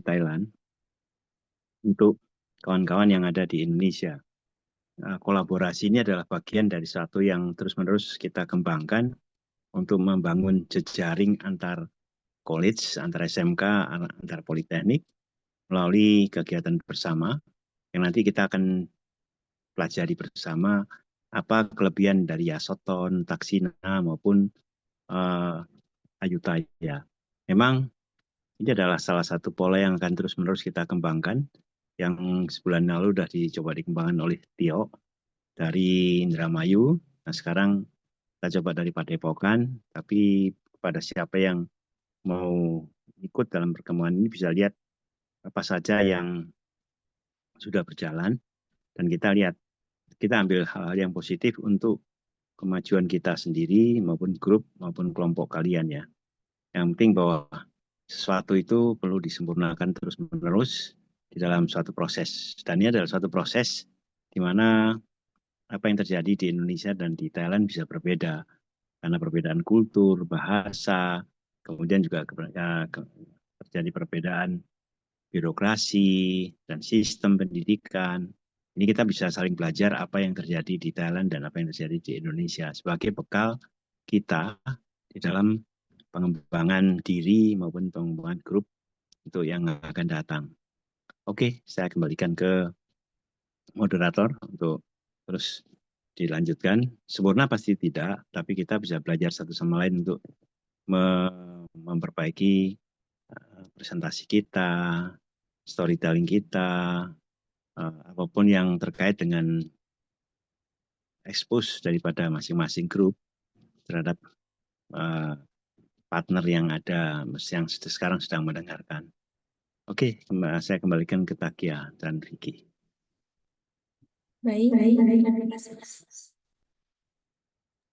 Thailand untuk kawan-kawan yang ada di Indonesia. Kolaborasi ini adalah bagian dari satu yang terus-menerus kita kembangkan untuk membangun jejaring antar college, antar SMK, antar politeknik melalui kegiatan bersama yang nanti kita akan pelajari bersama apa kelebihan dari Yasoton, Taksina maupun Ayutthaya. Memang ini adalah salah satu pola yang akan terus-menerus kita kembangkan yang sebulan lalu sudah dicoba dikembangkan oleh Tio dari Indramayu. Nah, sekarang kita coba dari Padepokan, tapi kepada siapa yang mau ikut dalam pertemuan ini bisa lihat apa saja yang sudah berjalan dan kita ambil hal-hal yang positif untuk kemajuan kita sendiri maupun grup maupun kelompok kalian ya. Yang penting bahwa sesuatu itu perlu disempurnakan terus-menerus di dalam suatu proses. Dan ini adalah suatu proses di mana apa yang terjadi di Indonesia dan di Thailand bisa berbeda karena perbedaan kultur, bahasa, kemudian juga terjadi perbedaan birokrasi dan sistem pendidikan. Ini kita bisa saling belajar apa yang terjadi di Thailand dan apa yang terjadi di Indonesia sebagai bekal kita di dalam pengembangan diri maupun pengembangan grup untuk yang akan datang. Oke, saya kembalikan ke moderator untuk terus dilanjutkan. Sempurna pasti tidak, tapi kita bisa belajar satu sama lain untuk memperbaiki presentasi kita, storytelling kita, apapun yang terkait dengan expose daripada masing-masing grup terhadap partner yang ada, yang sekarang sedang mendengarkan. Oke, saya kembalikan ke Takia dan Vicky. Baik,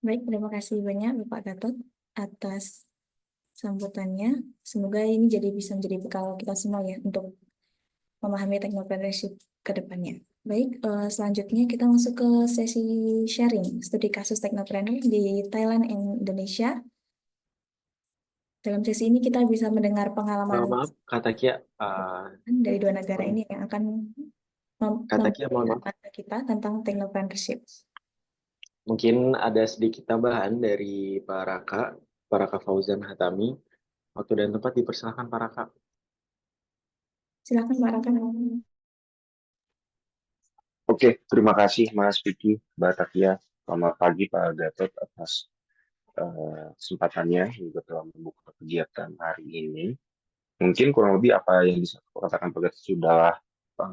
terima kasih banyak Bapak Gatot atas sambutannya. Semoga ini bisa menjadi bekal kita semua ya untuk memahami teknopreneurship ke depannya. Baik, selanjutnya kita masuk ke sesi sharing studi kasus teknopreneur di Thailand dan Indonesia. Dalam sesi ini kita bisa mendengar pengalaman Maaf, kata Kia, dari dua negara ini yang akan kata Kia, mohon maaf. kita tentang technopreneurship. Mungkin ada sedikit tambahan dari Pak Raka Fauzan Hatami. Waktu dan tempat dipersilakan Pak Raka. Silakan Pak Raka. Oke, terima kasih Mas Vicky, Mbak Takia. Selamat pagi Pak Gatot atas kesempatannya juga telah membuka kegiatan hari ini. Mungkin kurang lebih apa yang bisa katakan Pak Gatot sudah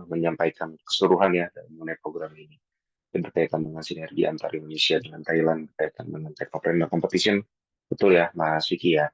menyampaikan keseluruhan ya mengenai program ini. Dan berkaitan dengan sinergi antara Indonesia dengan Thailand, berkaitan dengan Technopreneur Competition, betul ya Mas Vicky ya.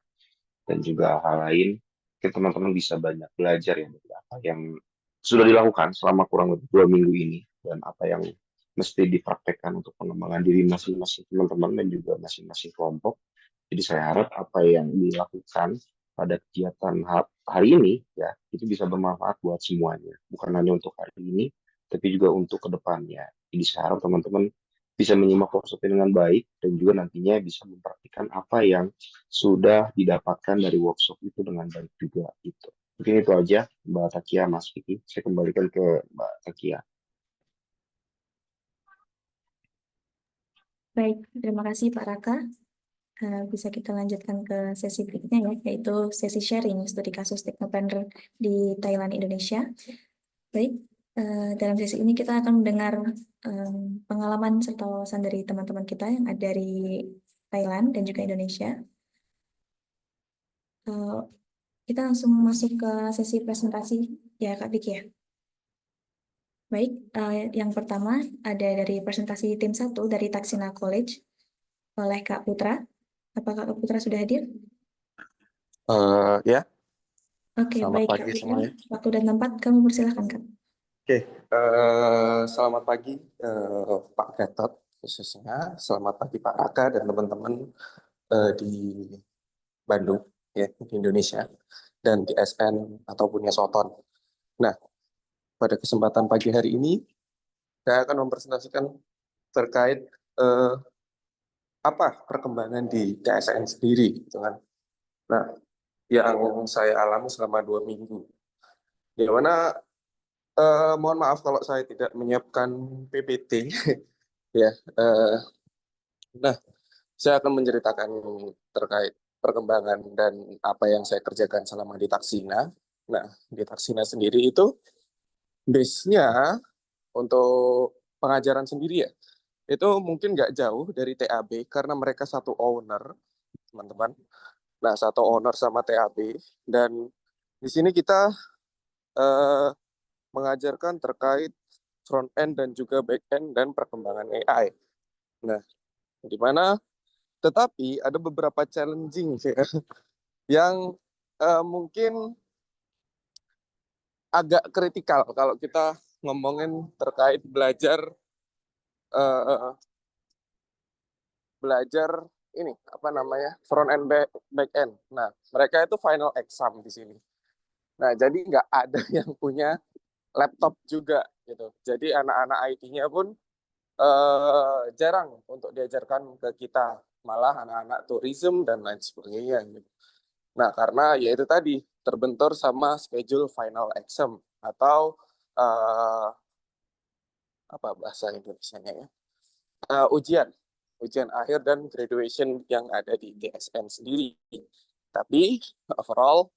Dan juga hal lain, mungkin teman-teman bisa banyak belajar ya dari apa yang sudah dilakukan selama kurang lebih 2 minggu ini dan apa yang mesti dipraktekkan untuk pengembangan diri masing-masing teman-teman dan juga masing-masing kelompok. Jadi saya harap apa yang dilakukan pada kegiatan hari ini ya itu bisa bermanfaat buat semuanya, bukan hanya untuk hari ini, tapi juga untuk kedepannya. Jadi saya harap teman-teman bisa menyimak workshop dengan baik dan juga nantinya bisa mempraktikkan apa yang sudah didapatkan dari workshop itu dengan baik juga gitu. Mungkin itu aja Mbak Takia, Mas Vicky. Saya kembalikan ke Mbak Takia. Baik, terima kasih Pak Raka. Bisa kita lanjutkan ke sesi berikutnya ya, yaitu sesi sharing studi kasus teknopreneur di Thailand Indonesia. Baik, dalam sesi ini kita akan mendengar pengalaman serta wawasan dari teman-teman kita yang ada di Thailand dan juga Indonesia. Kita langsung masuk ke sesi presentasi ya Kak Vicky ya. Baik, yang pertama ada dari presentasi tim 1 dari Taksina College oleh Kak Putra. Apakah Kak Putra sudah hadir? Ya. Oke, Selamat baik pagi Kak Putra. semuanya. Waktu dan tempat kami persilahkan Kak. Oke, selamat pagi Pak Gatot khususnya. Selamat pagi Pak Raka dan teman-teman di Bandung, ya, di Indonesia, dan di SN ataupun Yasoton. Nah, pada kesempatan pagi hari ini, saya akan mempresentasikan terkait apa perkembangan di TSN sendiri, gitu kan. Nah, yang saya alami selama 2 minggu. Di mana mohon maaf kalau saya tidak menyiapkan PPT ya. Nah, saya akan menceritakan terkait perkembangan dan apa yang saya kerjakan selama di Taksina. Nah, di Taksina sendiri itu base-nya untuk pengajaran sendiri ya, itu mungkin nggak jauh dari TAB karena mereka satu owner, teman-teman. Nah, satu owner sama TAB, dan di sini kita eh, mengajarkan terkait front end dan juga back end dan perkembangan AI. Nah, di mana tetapi ada beberapa challenging ya, yang mungkin agak kritikal kalau kita ngomongin terkait belajar ini apa namanya front end back end. Nah, mereka itu final exam di sini. Nah, jadi nggak ada yang punya laptop juga gitu. Jadi anak-anak IT-nya pun jarang untuk diajarkan ke kita, malah anak-anak tourism dan lain sebagainya gitu. Nah, karena ya itu tadi terbentur sama schedule final exam atau apa bahasa Indonesianya ya, ujian akhir dan graduation yang ada di TSN sendiri. Tapi overall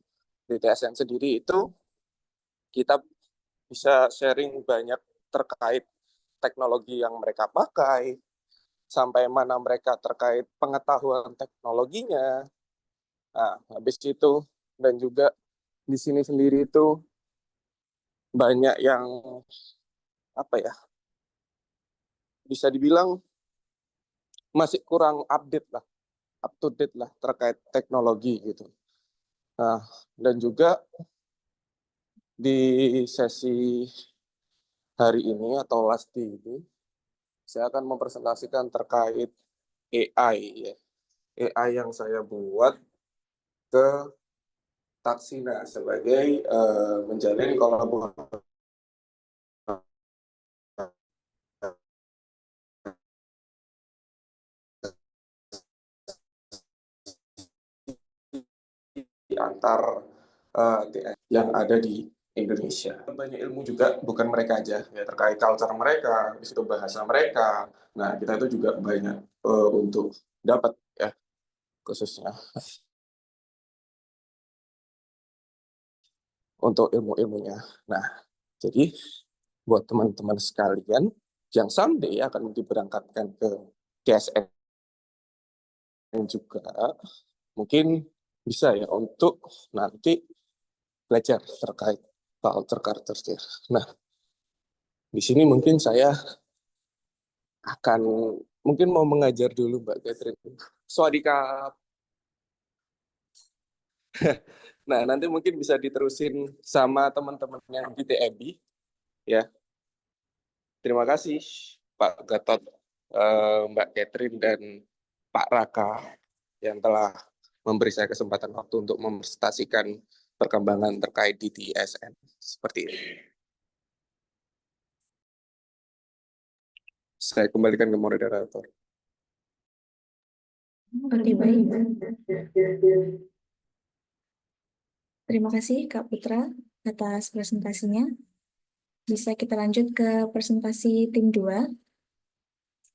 di TSN sendiri itu kita bisa sharing banyak terkait teknologi yang mereka pakai, sampai mana mereka terkait pengetahuan teknologinya. Nah, habis itu dan juga di sini sendiri itu banyak yang apa ya, bisa dibilang masih kurang update lah, up to date lah terkait teknologi gitu. Nah, dan juga di sesi hari ini atau last day ini, saya akan mempresentasikan terkait AI ya. AI yang saya buat ke Taksina sebagai menjalin kolaborasi antar yang ada di Indonesia. Banyak ilmu juga, bukan mereka aja, ya terkait culture mereka, di situ bahasa mereka. Nah, kita itu juga banyak untuk dapat ya, khususnya untuk ilmu-ilmunya. Nah, jadi buat teman-teman sekalian yang someday akan diberangkatkan ke TSN juga, mungkin bisa ya untuk nanti belajar terkait culture. Nah, di sini mungkin saya akan mungkin mau mengajar dulu Mbak Catherine. Swadikap. Nah, nanti mungkin bisa diterusin sama teman-teman yang di TMB ya. Terima kasih Pak Gatot, Mbak Catherine dan Pak Raka yang telah memberi saya kesempatan waktu untuk mempresentasikan perkembangan terkait di TSN seperti ini. Saya kembalikan ke moderator. Oke, baik. Terima kasih Kak Putra atas presentasinya. Bisa kita lanjut ke presentasi tim 2,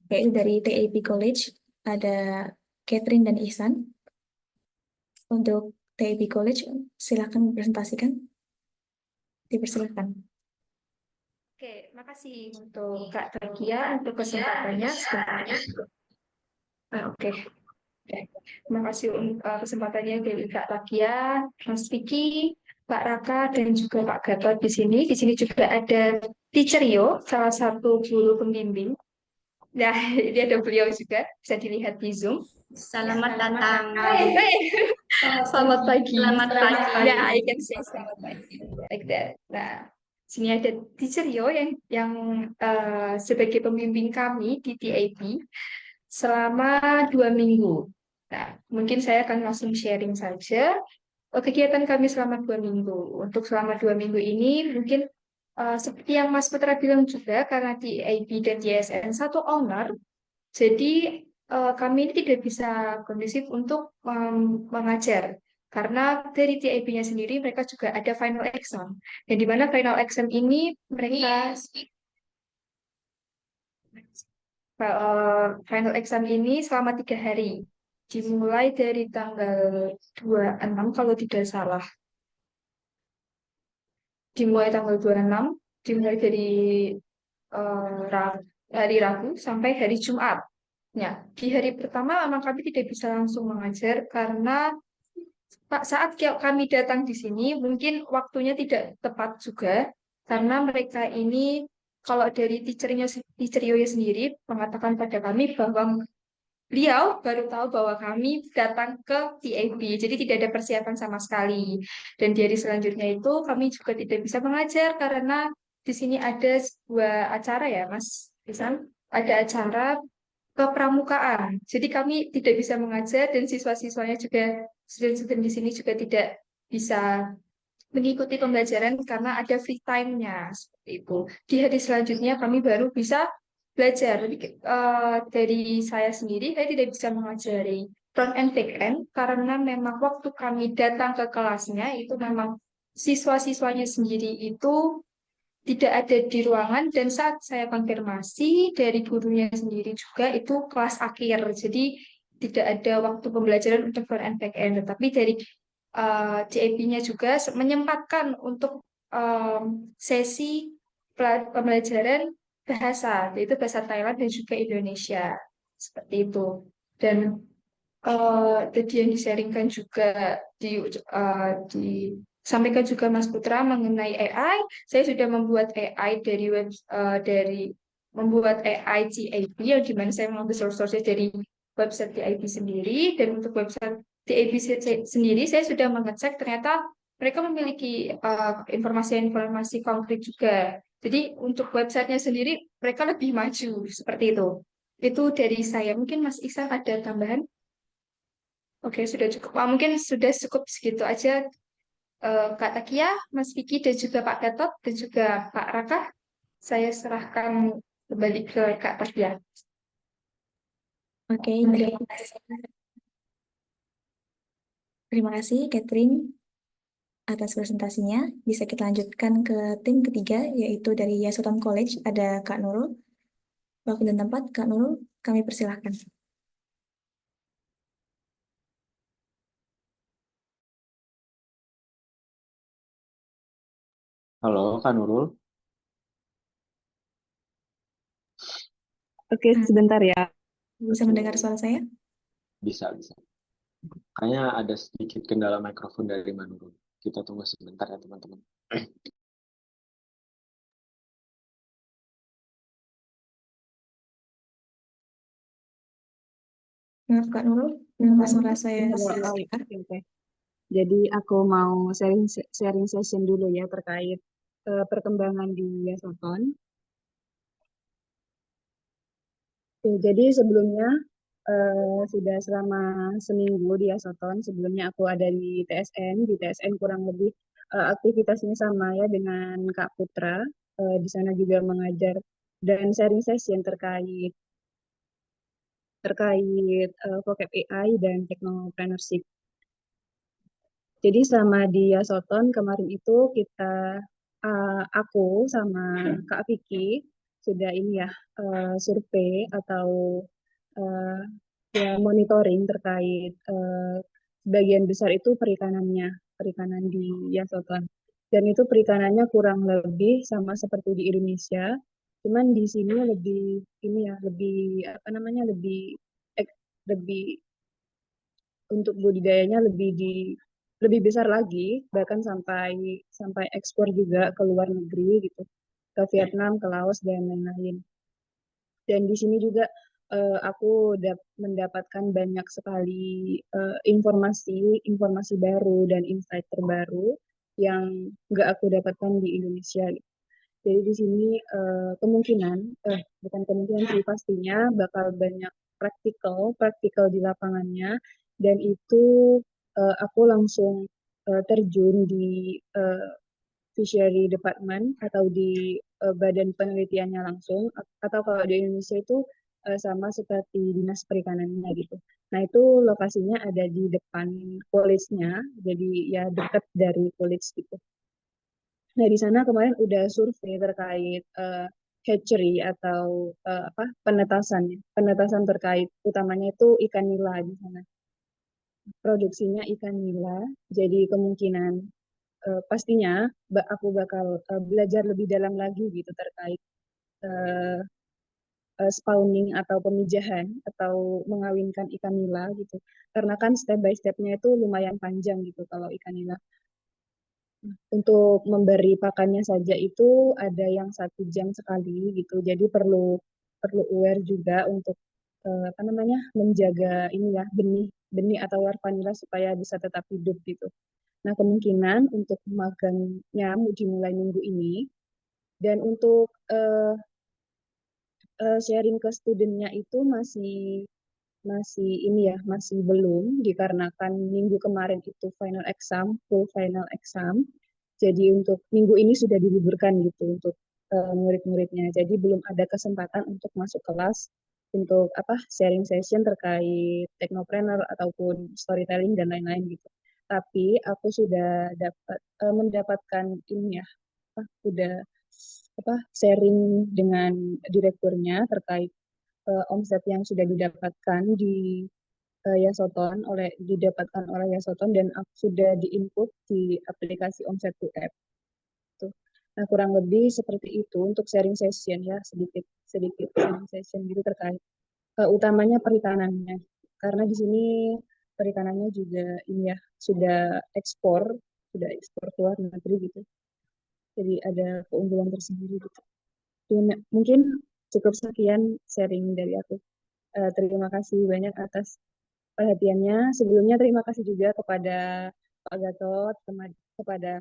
yaitu dari TAB College, ada Catherine dan Ihsan. Untuk TAB College, silakan presentasikan. Dipersilakan. Oke, makasih untuk Kak Takia untuk kesempatannya sebenarnya. Oke. Terima kasih untuk kesempatannya dari Kak Takia, Mas Vicky, Pak Raka, dan juga Pak Gatot di sini. Di sini juga ada Teacher Yo, salah satu guru pembimbing. Nah, ini ada beliau juga, bisa dilihat di Zoom. Selamat datang. Selamat pagi. Selamat pagi. Ya, I can say selamat pagi. Like that. Nah, sini ada Teacher Yo yang sebagai pembimbing kami di TAB selama 2 minggu. Nah, mungkin saya akan langsung sharing saja kegiatan kami selama 2 minggu. Untuk selama 2 minggu ini, mungkin seperti yang Mas Putra bilang juga, karena TAB dan TSN satu owner, jadi kami ini tidak bisa kondusif untuk mengajar. Karena dari TIB-nya sendiri mereka juga ada final exam. Dan di mana final exam ini mereka final exam ini selama 3 hari. Dimulai dari tanggal 26 kalau tidak salah. Dimulai tanggal 26, dimulai dari hari Rabu sampai hari Jumat. Ya, di hari pertama memang kami tidak bisa langsung mengajar karena saat kami datang di sini mungkin waktunya tidak tepat juga karena mereka ini kalau dari teacher Yoyo sendiri mengatakan pada kami bahwa beliau baru tahu bahwa kami datang ke TAB, jadi tidak ada persiapan sama sekali. Dan di hari selanjutnya itu kami juga tidak bisa mengajar karena di sini ada sebuah acara ya, Mas Isan, ada acara kepramukaan. Jadi kami tidak bisa mengajar dan siswa-siswanya juga student-student di sini juga tidak bisa mengikuti pembelajaran karena ada free time-nya seperti itu. Di hari selanjutnya kami baru bisa belajar. Jadi, dari saya sendiri, saya tidak bisa mengajari front and back end karena memang waktu kami datang ke kelasnya itu memang siswa-siswanya sendiri itu tidak ada di ruangan dan saat saya konfirmasi dari gurunya sendiri juga itu kelas akhir. Jadi tidak ada waktu pembelajaran untuk front and back end. Tetapi dari DAP-nya juga menyempatkan untuk sesi pembelajaran bahasa, yaitu bahasa Thailand dan juga Indonesia. Seperti itu. Dan tadi yang di-sharingkan juga disampaikan juga Mas Putra mengenai AI. Saya sudah membuat AI dari membuat AI TAB yang dimana saya mengambil source-source dari website TAB sendiri dan untuk website TAB sendiri saya sudah mengecek ternyata mereka memiliki informasi-informasi konkret juga. Jadi untuk websitenya sendiri mereka lebih maju seperti itu. Itu dari saya. Mungkin Mas Iksan ada tambahan? Oke, sudah cukup. Mungkin sudah cukup segitu aja Kak Takia, Mas Vicky, dan juga Pak Gatot, dan juga Pak Raka. Saya serahkan kembali ke Kak Takia. Oke, terima kasih Catherine atas presentasinya. Bisa kita lanjutkan ke tim ketiga, yaitu dari Yasotan College, ada Kak Nurul. Waktu dan tempat, Kak Nurul, kami persilahkan. Halo, Kak Nurul. Oke, sebentar ya. Bisa mendengar suara saya? Bisa. Kayaknya ada sedikit kendala mikrofon dari Manurul. Kita tunggu sebentar ya, teman-teman. Maaf Kak Nurul, kenapa suara saya Oke. Jadi aku mau sharing session dulu ya terkait perkembangan di Yasoton. Oke, jadi sebelumnya sudah selama seminggu di Yasoton. Sebelumnya aku ada di TSN. Di TSN kurang lebih aktivitasnya sama ya dengan Kak Putra. Di sana juga mengajar dan sharing session terkait vocab AI dan technopreneurship. Jadi selama di Yasoton kemarin itu aku sama Kak Vicky sudah ini ya survei atau ya monitoring terkait sebagian besar itu perikanan di Yasoton. Dan itu perikanannya kurang lebih sama seperti di Indonesia, cuman di sini lebih ini ya lebih untuk budidayanya lebih besar lagi, bahkan sampai ekspor juga ke luar negeri gitu, ke Vietnam, ke Laos dan lain-lain. Dan di sini juga aku mendapatkan banyak sekali informasi baru dan insight terbaru yang nggak aku dapatkan di Indonesia. Jadi di sini bukan kemungkinan sih, pastinya bakal banyak praktikal di lapangannya, dan itu aku langsung terjun di fishery department atau di badan penelitiannya langsung, atau kalau di Indonesia itu sama seperti dinas perikanannya gitu. Nah, itu lokasinya ada di depan college-nya, jadi ya dekat dari college gitu. Nah, di sana kemarin udah survei terkait hatchery atau apa penetasan terkait utamanya itu ikan nila di sana. Produksinya ikan nila, jadi kemungkinan pastinya aku bakal belajar lebih dalam lagi gitu terkait eh, spawning atau pemijahan atau mengawinkan ikan nila gitu. Karena kan step by stepnya itu lumayan panjang gitu kalau ikan nila. Untuk memberi pakannya saja itu ada yang 1 jam sekali gitu. Jadi perlu perlu aware juga untuk apa namanya menjaga ini ya benih atau larva nila supaya bisa tetap hidup gitu. Nah, kemungkinan untuk magangnya dimulai minggu ini dan untuk sharing ke studentnya itu masih masih ini ya masih belum dikarenakan minggu kemarin itu full final exam. Jadi untuk minggu ini sudah diliburkan gitu untuk murid-muridnya. Jadi belum ada kesempatan untuk masuk kelas untuk apa sharing session terkait technopreneur ataupun storytelling dan lain-lain gitu. Tapi aku sudah mendapatkan ini ya, udah apa sharing dengan direkturnya terkait omset yang sudah didapatkan di didapatkan oleh Yasoton dan sudah diinput di aplikasi Omset to App. Tuh. Nah, kurang lebih seperti itu untuk sharing session ya, sedikit sedikit sharing session gitu terkait utamanya perikanannya. Karena di sini perikanannya juga ini ya sudah ekspor ke luar negeri gitu. Jadi ada keunggulan tersendiri gitu. Mungkin cukup sekian sharing dari aku. Terima kasih banyak atas perhatiannya. Sebelumnya terima kasih juga kepada Pak Gatot, kepada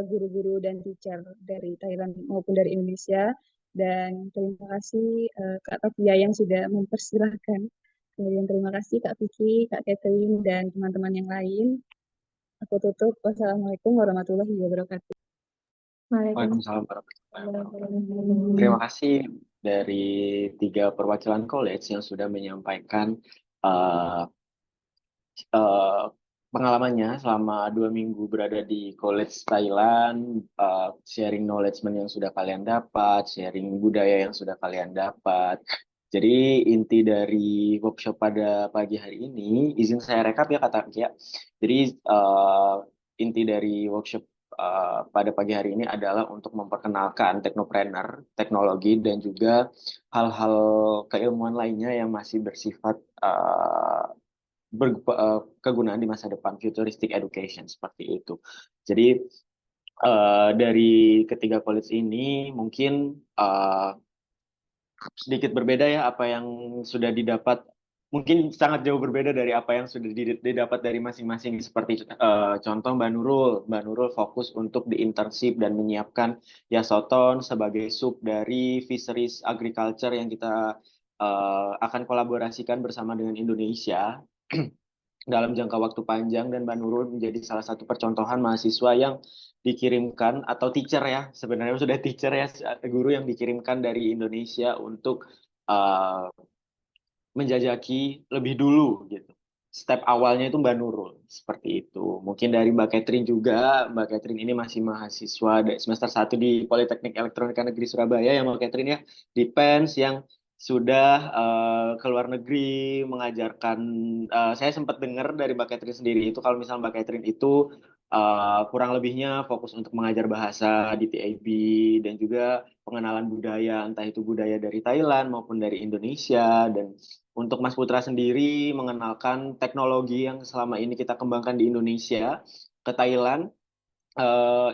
guru-guru dan teacher dari Thailand maupun dari Indonesia. Dan terima kasih Kak Tavia yang sudah mempersilahkan. Kemudian terima kasih Kak Vicky, Kak Catherine, dan teman-teman yang lain. Aku tutup. Wassalamualaikum warahmatullahi wabarakatuh. Waalaikumsalam warahmatullahi wabarakatuh. Terima kasih dari 3 perwakilan college yang sudah menyampaikan uh, pengalamannya selama 2 minggu berada di college Thailand, sharing knowledge yang sudah kalian dapat, sharing budaya yang sudah kalian dapat. Jadi inti dari workshop pada pagi hari ini, izin saya rekap ya Kak Kia. Jadi inti dari workshop pada pagi hari ini adalah untuk memperkenalkan teknopreneur, teknologi, dan juga hal-hal keilmuan lainnya yang masih bersifat kegunaan di masa depan, futuristic education seperti itu. Jadi dari ketiga college ini mungkin sedikit berbeda ya apa yang sudah didapat, mungkin sangat jauh berbeda dari apa yang sudah didapat dari masing-masing. Seperti contoh Mbak Nurul fokus untuk di internship dan menyiapkan Yasoton sebagai sub dari fisheries agriculture yang kita akan kolaborasikan bersama dengan Indonesia dalam jangka waktu panjang, dan Mbak Nurul menjadi salah satu percontohan mahasiswa yang dikirimkan atau teacher ya, sebenarnya sudah teacher ya, guru yang dikirimkan dari Indonesia untuk menjajaki lebih dulu gitu. Step awalnya itu Mbak Nurul seperti itu. Mungkin dari Mbak Catherine juga. Mbak Catherine ini masih mahasiswa semester 1 di Politeknik Elektronika Negeri Surabaya ya Mbak Catherine ya, di PENS, yang sudah ke luar negeri mengajarkan. Saya sempat dengar dari Mbak Catherine sendiri itu kalau misalnya Mbak Catherine itu kurang lebihnya fokus untuk mengajar bahasa di TIB dan juga pengenalan budaya, entah itu budaya dari Thailand maupun dari Indonesia. Dan untuk Mas Putra sendiri mengenalkan teknologi yang selama ini kita kembangkan di Indonesia ke Thailand.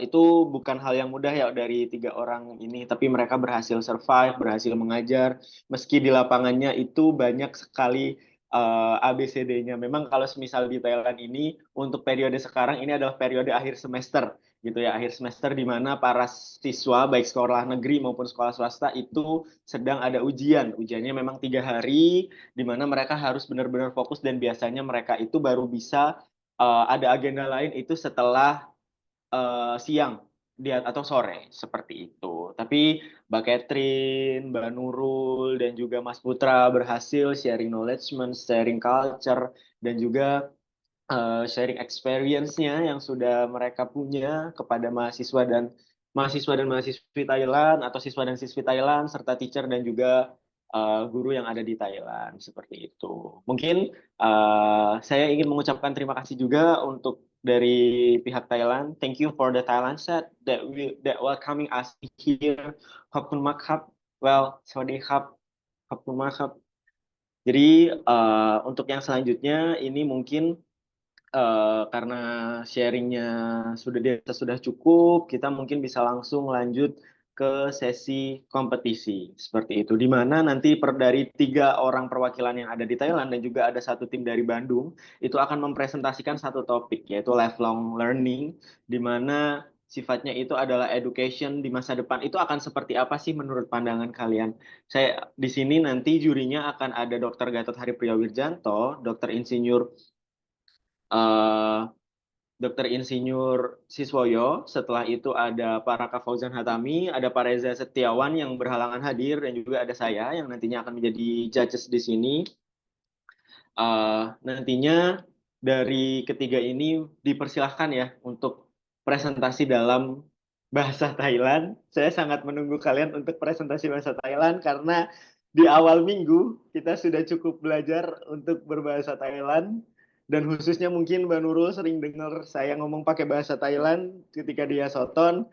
Itu bukan hal yang mudah ya dari 3 orang ini, tapi mereka berhasil survive, berhasil mengajar, meski di lapangannya itu banyak sekali ABCD-nya. Memang kalau semisal di Thailand ini, untuk periode sekarang ini adalah periode akhir semester, gitu ya, akhir semester di mana para siswa, baik sekolah negeri maupun sekolah swasta itu sedang ada ujian. Ujiannya memang 3 hari, di mana mereka harus benar-benar fokus, dan biasanya mereka itu baru bisa ada agenda lain itu setelah siang atau sore seperti itu. Tapi Mbak Catherine, Mbak Nurul, dan juga Mas Putra berhasil sharing knowledge, sharing culture, dan juga sharing experience-nya yang sudah mereka punya kepada mahasiswa dan mahasiswi Thailand atau siswa dan siswi Thailand serta teacher dan juga guru yang ada di Thailand seperti itu. Mungkin saya ingin mengucapkan terima kasih juga untuk dari pihak Thailand. Thank you for the Thailand set that welcoming us here. Khop Makhap. Well, Sawadee-khap. Khop Makhap. Jadi untuk yang selanjutnya ini mungkin karena sharingnya sudah cukup, kita mungkin bisa langsung lanjut ke sesi kompetisi seperti itu. Di mana nanti dari 3 orang perwakilan yang ada di Thailand dan juga ada 1 tim dari Bandung itu akan mempresentasikan satu topik yaitu lifelong learning, di mana sifatnya itu adalah education di masa depan. Itu akan seperti apa sih menurut pandangan kalian? Saya di sini nanti jurinya akan ada Dr. Gatot Hari Priyawirjanto, Dr. Insinyur eh, Dr. Insinyur Siswoyo, setelah itu ada Pak Raka Fauzan Hatami, ada Pak Reza Setiawan yang berhalangan hadir, dan juga ada saya yang nantinya akan menjadi judges di sini. Nantinya dari ketiga ini dipersilahkan ya untuk presentasi dalam bahasa Thailand. Saya sangat menunggu kalian untuk presentasi bahasa Thailand karena di awal minggu kita sudah cukup belajar untuk berbahasa Thailand. Dan khususnya mungkin Mbak Nurul sering dengar saya ngomong pakai bahasa Thailand ketika dia soton.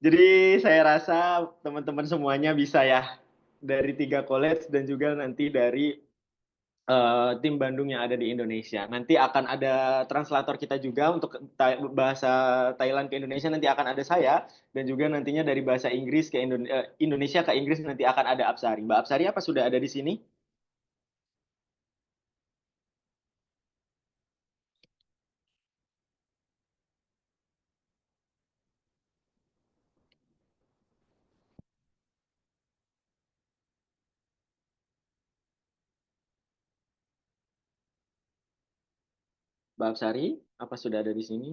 Jadi saya rasa teman-teman semuanya bisa ya dari 3 college dan juga nanti dari tim Bandung yang ada di Indonesia. Nanti akan ada translator kita juga untuk bahasa Thailand ke Indonesia, nanti akan ada saya, dan juga nantinya dari bahasa Inggris ke Indonesia ke Inggris nanti akan ada Apsari. Mbak Apsari apa sudah ada di sini? Mbak Apsari, apa sudah ada di sini?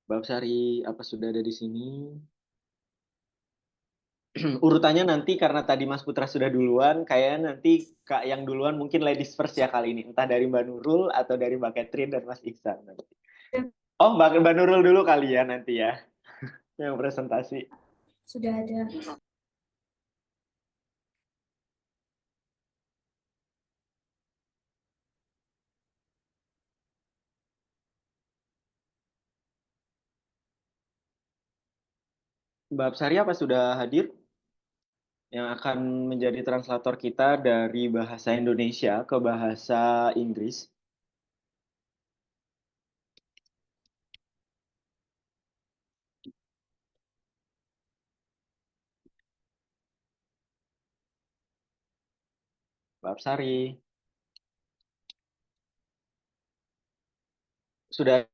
Mbak Apsari, apa sudah ada di sini? Urutannya nanti karena tadi Mas Putra sudah duluan, kayaknya nanti Kak yang duluan mungkin ladies first ya kali ini. Entah dari Mbak Nurul atau dari Mbak Catherine dan Mas Iksan nanti. Oh, Mbak Nurul dulu kali ya nanti ya, yang presentasi. Sudah ada. Mbak Apsari apa sudah hadir? Yang akan menjadi translator kita dari bahasa Indonesia ke bahasa Inggris. Mbak Apsari. Sudah.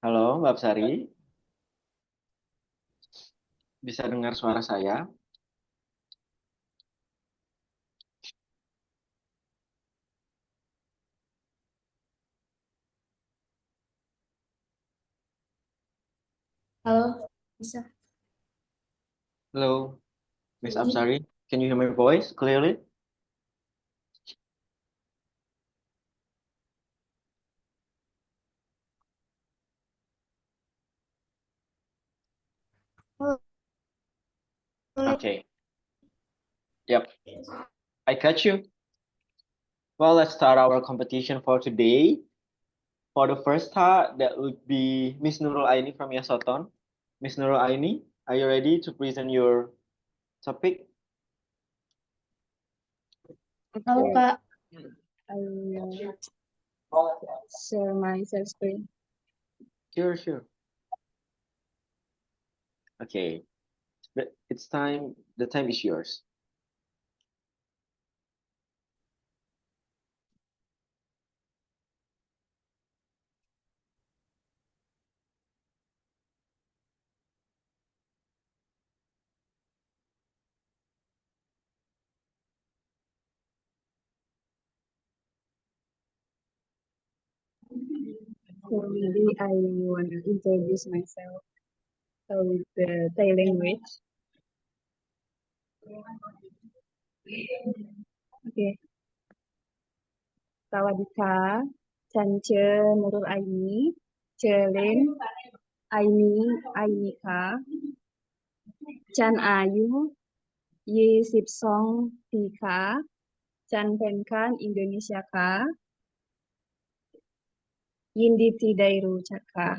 Halo, Mbak Apsari. Bisa dengar suara saya? Halo, bisa. Hello, Miss Apsari. Can you hear my voice clearly? Okay. Yep. I catch you. Well, let's start our competition for today. For the first part, that would be Miss Nurul Aini from Yasoton. Miss Nurul Aini, are you ready to present your topic? Halo Kak, I will share my share screen. Sure. Okay. It's time. The time is yours. So maybe I want to introduce myself with the Thai language. Okay. สวัสดีค่ะ ฉันชื่อนรุไอนีชื่อเล่นไอนีค่ะ ฉันอายุ22 ปีค่ะ ฉันเป็นคนอินโดนีเซียค่ะ ยินดีที่ได้รู้จักค่ะ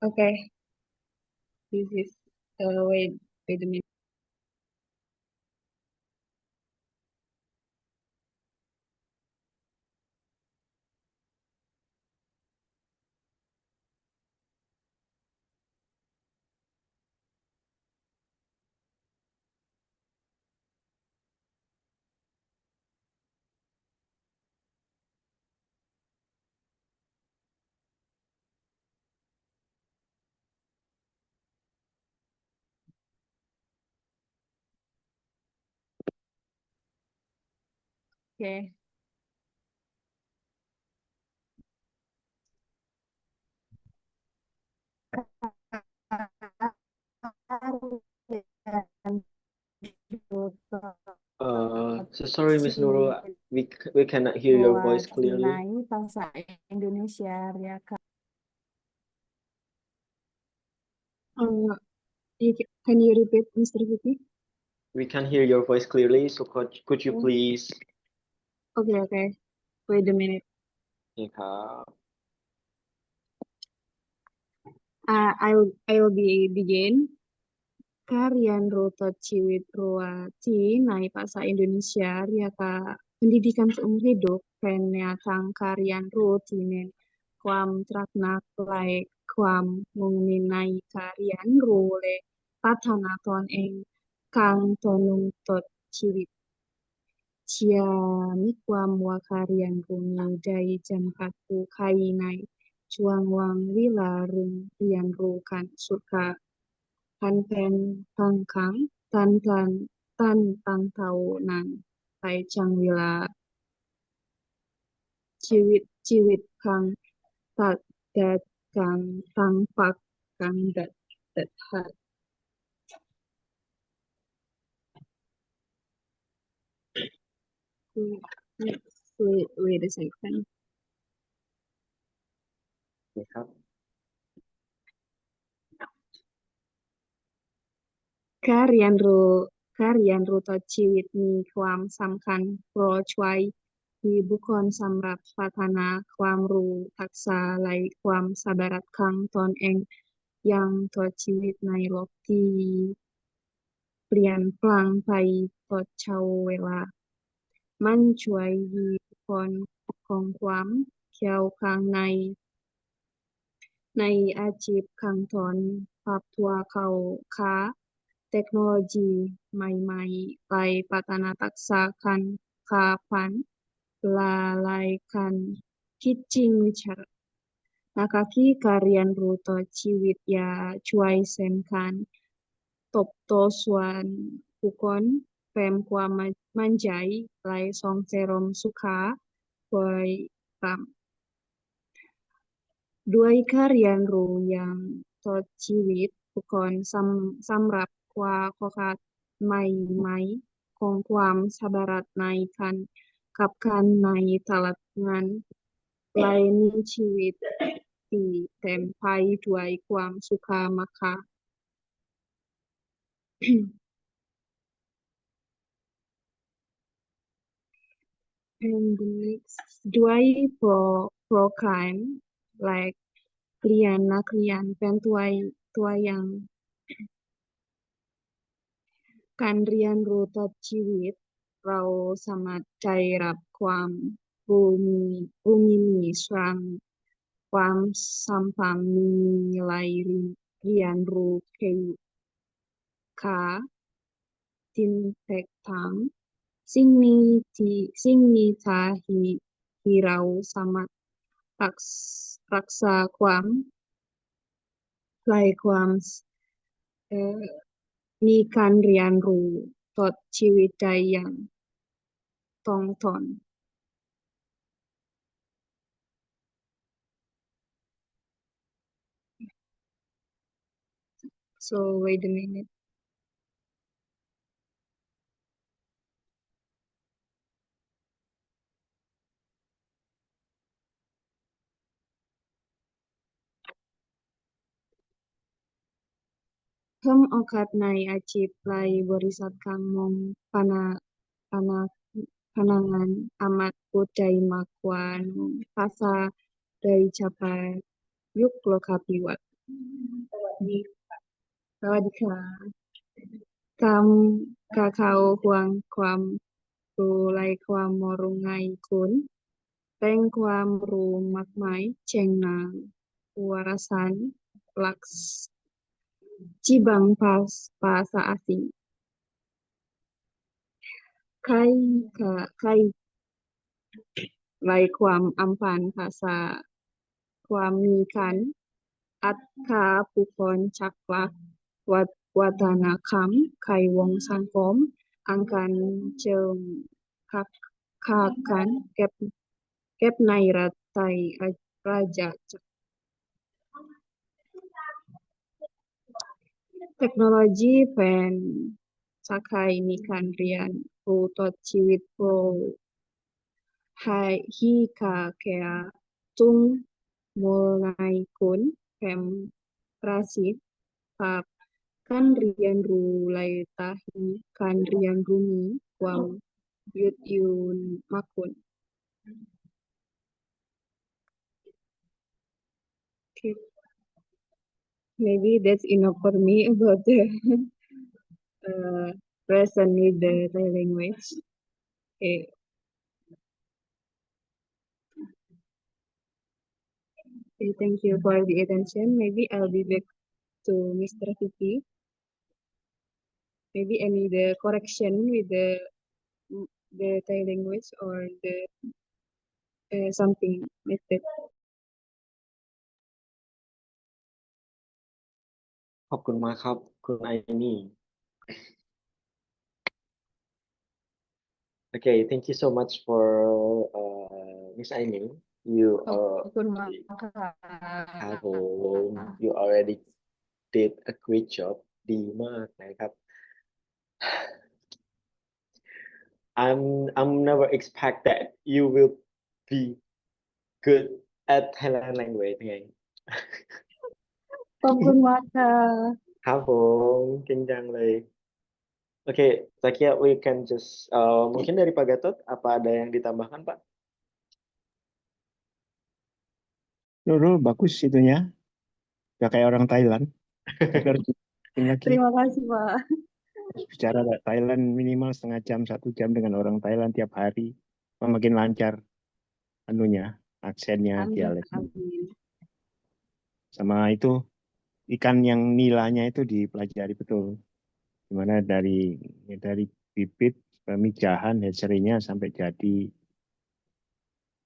Okay, this is wait a minute. Okay. So sorry, Miss Nurul, we cannot hear your voice clearly. Mewakili bangsa Indonesia ya Kak. Can you repeat, Mr. Vicky? We can hear your voice clearly, so could you please? Okay. Wait a minute. นี่ครับ I will begin. Karian Rota Ciwit Ruati Nai Bahasa Indonesia Riaka Pendidikan Seumur Hidup Penyataan Karian Rutinen ความตรักนักไกลความมุ่งมั่นในการเรียนรู้และพัฒนาตนเองการต่อนุ่มตดชีวิตเชียมีความว่าการเรียนรู้นี้ได้จำกัดผู้ใครในช่วงวังเวลาเรียนรู้กันสุดค่ะพันเป็นบางครั้งตันตั้งเท่านั้นไปจังเวลาชีวิตครั้งตัดแดดกันตั้งปักกันแดดหัดwait a second นี่ครับ การเรียนรู้ต่อชีวิตมีความสำคัญเพราะช่วยให้บุคคลสำหรับพัฒนาความรู้ทักษะและความสามารถของตนเองอย่างต่อชีวิตในโลกที่เปลี่ยนแปลงไปตลอดช่วงเวลามันช่วยให้บุคคลของความเกี่ยวข้องในอาชีพของตนปรับตัวเข้ากับเทคโนโลยีใหม่ๆไปพัฒนาทักษะการค้าพันและรายการคิดจริงวิจารณ์นะคะที่การเรียนรู้ต่อชีวิตอย่าช่วยเสริมการเติบโตส่วนบุคคลเพิ่มความมั่นใจและส่งเสริมสุขภาพด้วยการเรียนรู้อย่างต่อชีวิตบุคคลสำหรับความโอกาสใหม่ๆของความสามารถในการกับการในตลาดงานและมีชีวิตที่เต็มไปด้วยความสุขมากค่ะ And the next ด้วยโปรแกรม like นักเรียนเป็นตัวอย่างการเรียนรู้ต่อชีวิตเราสามารถได้รับความรู้มีสร้างความสัมพันธ์มีและเรียนรู้เกี่ยวกับทินแตกต่างสิ่งนี้ทำให้เราสามารถรักษาความและความมีการเรียนรู้ต่อชีวิตได้อย่างต่ Tongton. So wait a minute.โอกาสในอาชีพหลายบริษัทกำลังมองพนักงานamat budayaมากกว่าภาษาโดยเฉพาะยุคโลกาภิวัตน์สวัสดีค่ะเขาห่วงความรู้และความมรุง่ายคุณแต่งความรู้มากมายเช่นหนังวารสารลักษณ์Cibang bahasa asing. Kai ไว้ความอำพรางภาษาความมีคันอัตถาผู้คนชักลักวัฒนธรรมไขวงสังคมอังการเชิงคักกันเก็บในรัฐไทยราชจักรเทคโนโลยีเป็นสาขาในการเรียนรู้ต่อชีวิตผู้ให้แก่จุงmulai kun pem prasit pap kan rian ru lai tahi kan rian rumi kwam yut yun makun. Okay. Maybe that's enough for me about the present with the Thai language. Okay. Okay, thank you for the attention. Maybe I'll be back to Mr. Vicky. Maybe I need a correction with the Thai language or the something like that. ขอบคุณมากครับคุณไอมี่ Okay, thank you so much for Miss Aimee. You ขอบคุณมากค่ะ ครับผม you already did a great job ดีมากนะครับ I'm never expect that you will be good at Thailand language ไง ขอบคุณมากค่ะ ครับผมเก่งจังเลย Oke, Zakia, we can just mungkin dari Pak Gatot, apa ada yang ditambahkan, Pak? Nurul bagus itunya, gak kayak orang Thailand. Tapi harus bikin lagi. Terima kasih, Pak. Harus bicara Thailand minimal setengah jam, 1 jam dengan orang Thailand tiap hari. Makin lancar anunya, aksennya, Amin, dialeknya. amin. Sama itu ikan yang nilanya itu dipelajari betul. Gimana dari bibit, pemijahan, hatchery-nya sampai jadi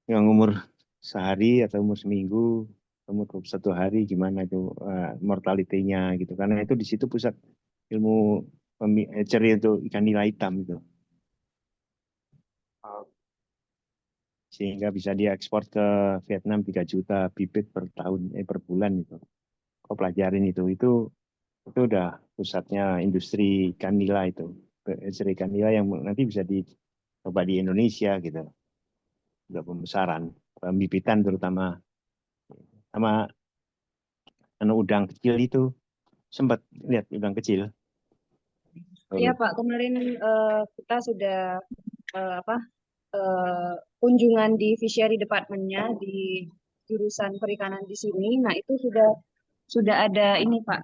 yang umur sehari atau umur seminggu, umur 21 hari gimana itu mortality-nya gitu. Karena itu di situ pusat ilmu hatchery untuk ikan nila hitam itu. Sehingga bisa diekspor ke Vietnam 3 juta bibit per tahun, per bulan itu. Kau pelajarin itu udah pusatnya industri ikan nila itu. Hatchery ikan nila yang nanti bisa dicoba di Indonesia gitu. Udah pembesaran, pembibitan terutama. Sama udang kecil itu sempat lihat udang kecil. Iya Pak, kemarin kita sudah kunjungan di fishery department-nya di jurusan perikanan di sini. Nah itu sudah ada ini Pak,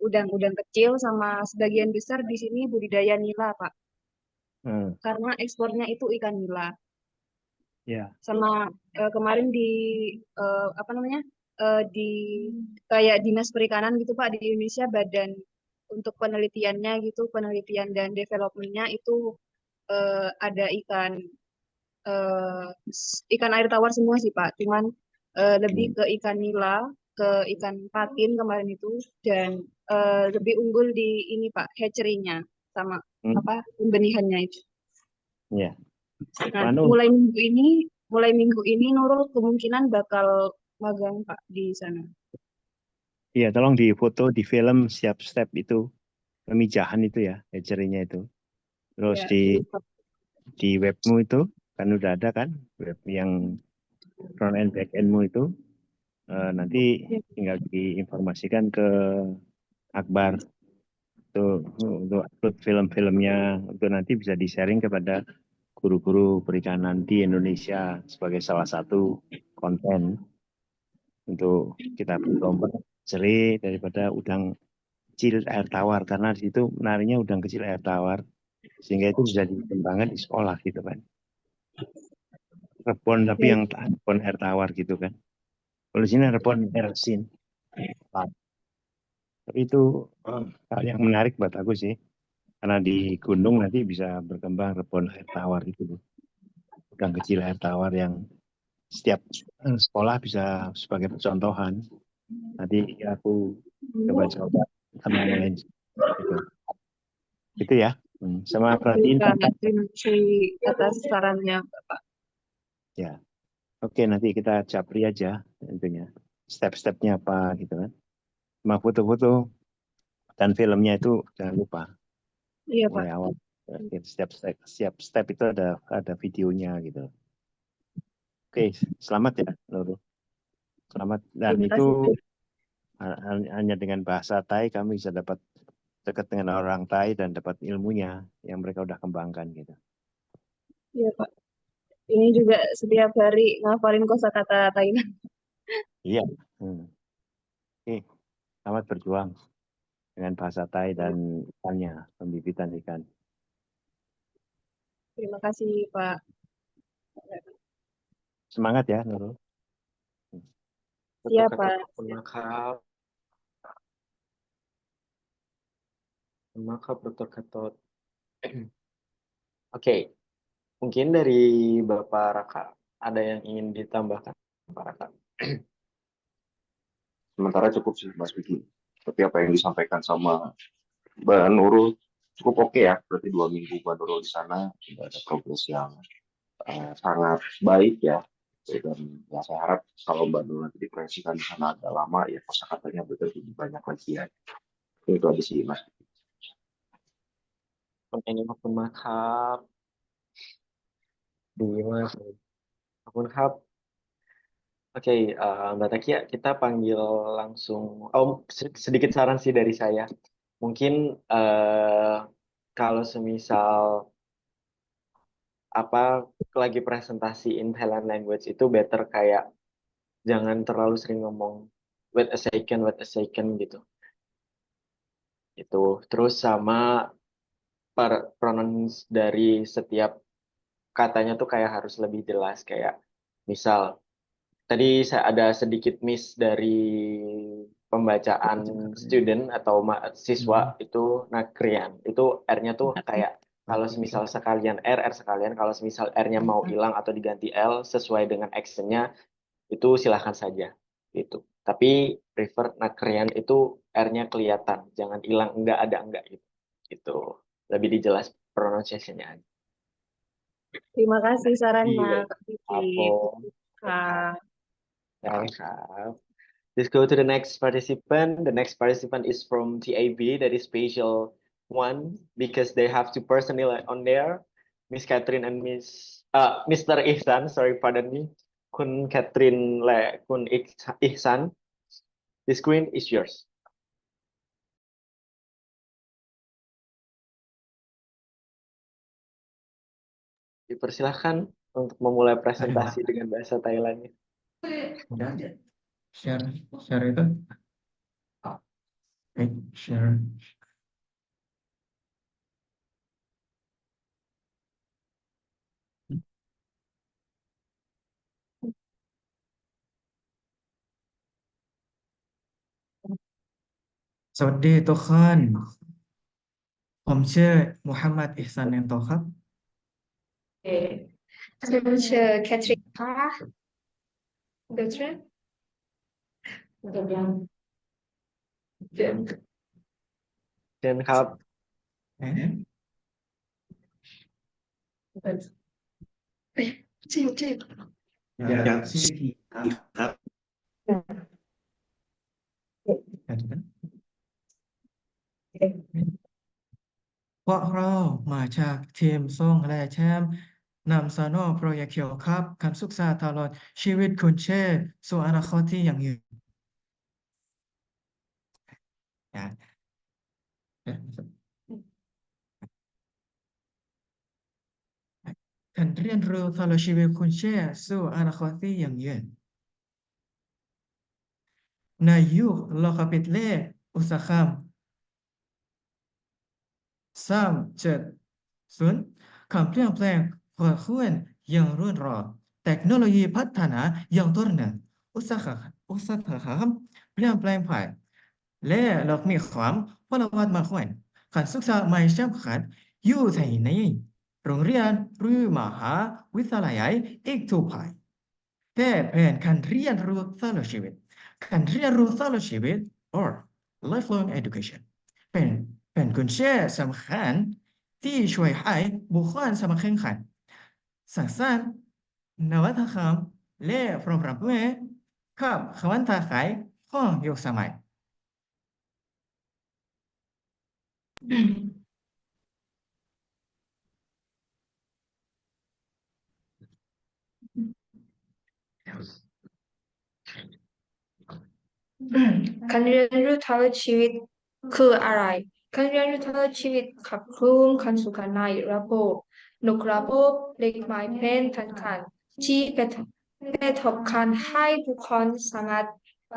udang-udang kecil sama sebagian besar di sini budidaya nila Pak. Karena ekspornya itu ikan nila. Ya. Sama kemarin di di kayak dinas perikanan gitu Pak di Indonesia badan untuk penelitiannya gitu, penelitian dan developmentnya itu ada ikan air tawar semua sih Pak, cuman lebih ke ikan nila, ke ikan patin kemarin itu, dan lebih unggul di ini Pak, hatchery-nya sama pembenihannya itu. Ya. Nah, Anu, mulai minggu ini Nurul kemungkinan bakal magang Pak di sana. iya tolong difoto di film siap step itu pemijahan itu ya, hatchery-nya itu. Terus Ya, di webmu itu kan udah ada kan web yang front end back endmu itu nanti tinggal diinformasikan ke Akbar untuk upload film-filmnya untuk nanti bisa di-sharing kepada guru-guru perikanan di Indonesia sebagai salah satu konten untuk kita berlomba ceri daripada udang kecil air tawar karena di situ menariknya udang kecil air tawar sehingga itu bisa dikembangkan di sekolah gitu kan. Rebon tapi yang rebon air tawar gitu kan. Kalau di sini rebon air asin. Tapi itu hal yang menarik buat aku sih. Karena di gunung nanti bisa berkembang rebon air tawar itu. Udang kecil air tawar yang setiap sekolah bisa sebagai percontohan. Nanti aku coba-coba sama yang lain. Gitu. Itu ya. Sama perhatiin. Terima kasih atas sarannya Bapak. Ya. Oke, nanti kita japri aja tentunya. Step-stepnya apa gitu kan. Sama foto-foto dan filmnya itu jangan lupa. Iya Pak. Mulai awal. Setiap step itu ada videonya gitu. Oke, selamat ya Nurul. Selamat. Dan Terima itu kasih. hanya dengan bahasa Thai kami bisa dapat dekat dengan orang Thai dan dapat ilmunya yang mereka udah kembangkan gitu. Iya Pak. Ini juga setiap hari ngafalin kosakata Thailand. Iya. Oke, selamat berjuang dengan bahasa Thai dan ikannya, pembibitan ikan. Terima kasih Pak. Semangat ya Nurul. Iya Dr. Pak. Gatot, maaf Dr. Gatot. Oke, mungkin dari Bapak Raka ada yang ingin ditambahkan, Pak Raka? Sementara cukup sih Mas Vicky. Tapi apa yang disampaikan sama Mbak Nurul cukup oke ya. Berarti 2 minggu Mbak Nurul di sana sudah ada progres yang sangat baik ya. Dan ya saya harap kalau Mbak Nurul nanti diproyeksikan di sana agak lama ya kosakatanya betul lebih banyak lagi ya. Itu aja sih Mas. Ini maupun maaf. Dimas, maupun hub. Oke, Mbak Takia, kita panggil langsung. Oh, sedikit saran sih dari saya. Mungkin kalau semisal apa lagi presentasi in Thailand language itu better kayak jangan terlalu sering ngomong wait a second gitu. Itu terus sama pronounce dari setiap katanya tuh kayak harus lebih jelas kayak misal tadi saya ada sedikit miss dari pembacaan student atau siswa itu nakrian. Itu R-nya tuh kayak kalau semisal sekalian R sekalian, kalau semisal R-nya mau hilang atau diganti L sesuai dengan actionnya itu silahkan saja gitu. Tapi prefer nakrian itu R-nya kelihatan, jangan hilang enggak ada enggak gitu. Gitu. Lebih dijelas pronunciation-nya aja. Terima kasih sarannya Iya. Kak Vicky. Kak. Let's go to the next participant. The next participant is from TAB, that is special one, because they have two personnel on there, Miss Catherine and Mr. Ihsan. Sorry, pardon me, Kun Catherine Le Kun Ihsan. The screen is yours. Dipersilahkan untuk memulai presentasi dengan bahasa Thailandnya. Udah aja. Share itu. Share. Sawasdi สวัสดีทุกคนผมชื่อมูฮัมหมัดอิหซานเนนโตครับ Catherine Park, Bertrand. Dan ครับ Eh? Cip. yang Siti. lihat พวกเรามาจากทีมส่งและแชมป์นำเสนอโปรเจกต์เกี่ยวกับการศึกษาตลอดชีวิตคุณเชษสู่อนาคตที่ยั่งยืนการเรียนรู้ตลอดชีวิตคุณเชษสู่อนาคตที่ยั่งยืนในยุคโลกปิดเลขอุตสาหกรรม3.0การเปลี่ยนแปลงเกิดขึ้นอย่างรวดเร็วเทคโนโลยีพัฒนาอย่างต่อเนื่องอุตสาหกรรมเปลี่ยนแปลงไปและโลกมีความพลวัตมากขึ้นการศึกษาไม่จำกัดอยู่ที่ไหนโรงเรียนหรือมหาวิทยาลัยอีกทั่วไปแต่เป็นการเรียนรู้ตลอดชีวิตการเรียนรู้ตลอดชีวิต or lifelong education เป็นกุญแจสำคัญที่ช่วยให้บุคคลสามารถแข่งขันสร้างสรรค์นวัตกรรมและพร้อมรับมือกับความท้าทายของยุคสมัย การเรียนรู้ตลอดชีวิตคืออะไรการเรียนรู้ตลอดชีวิตขับเคลื่อนการสู่การในระบบระบบเล็กไม้เป็นทันการที่กระทบการให้บุคคลสามารถ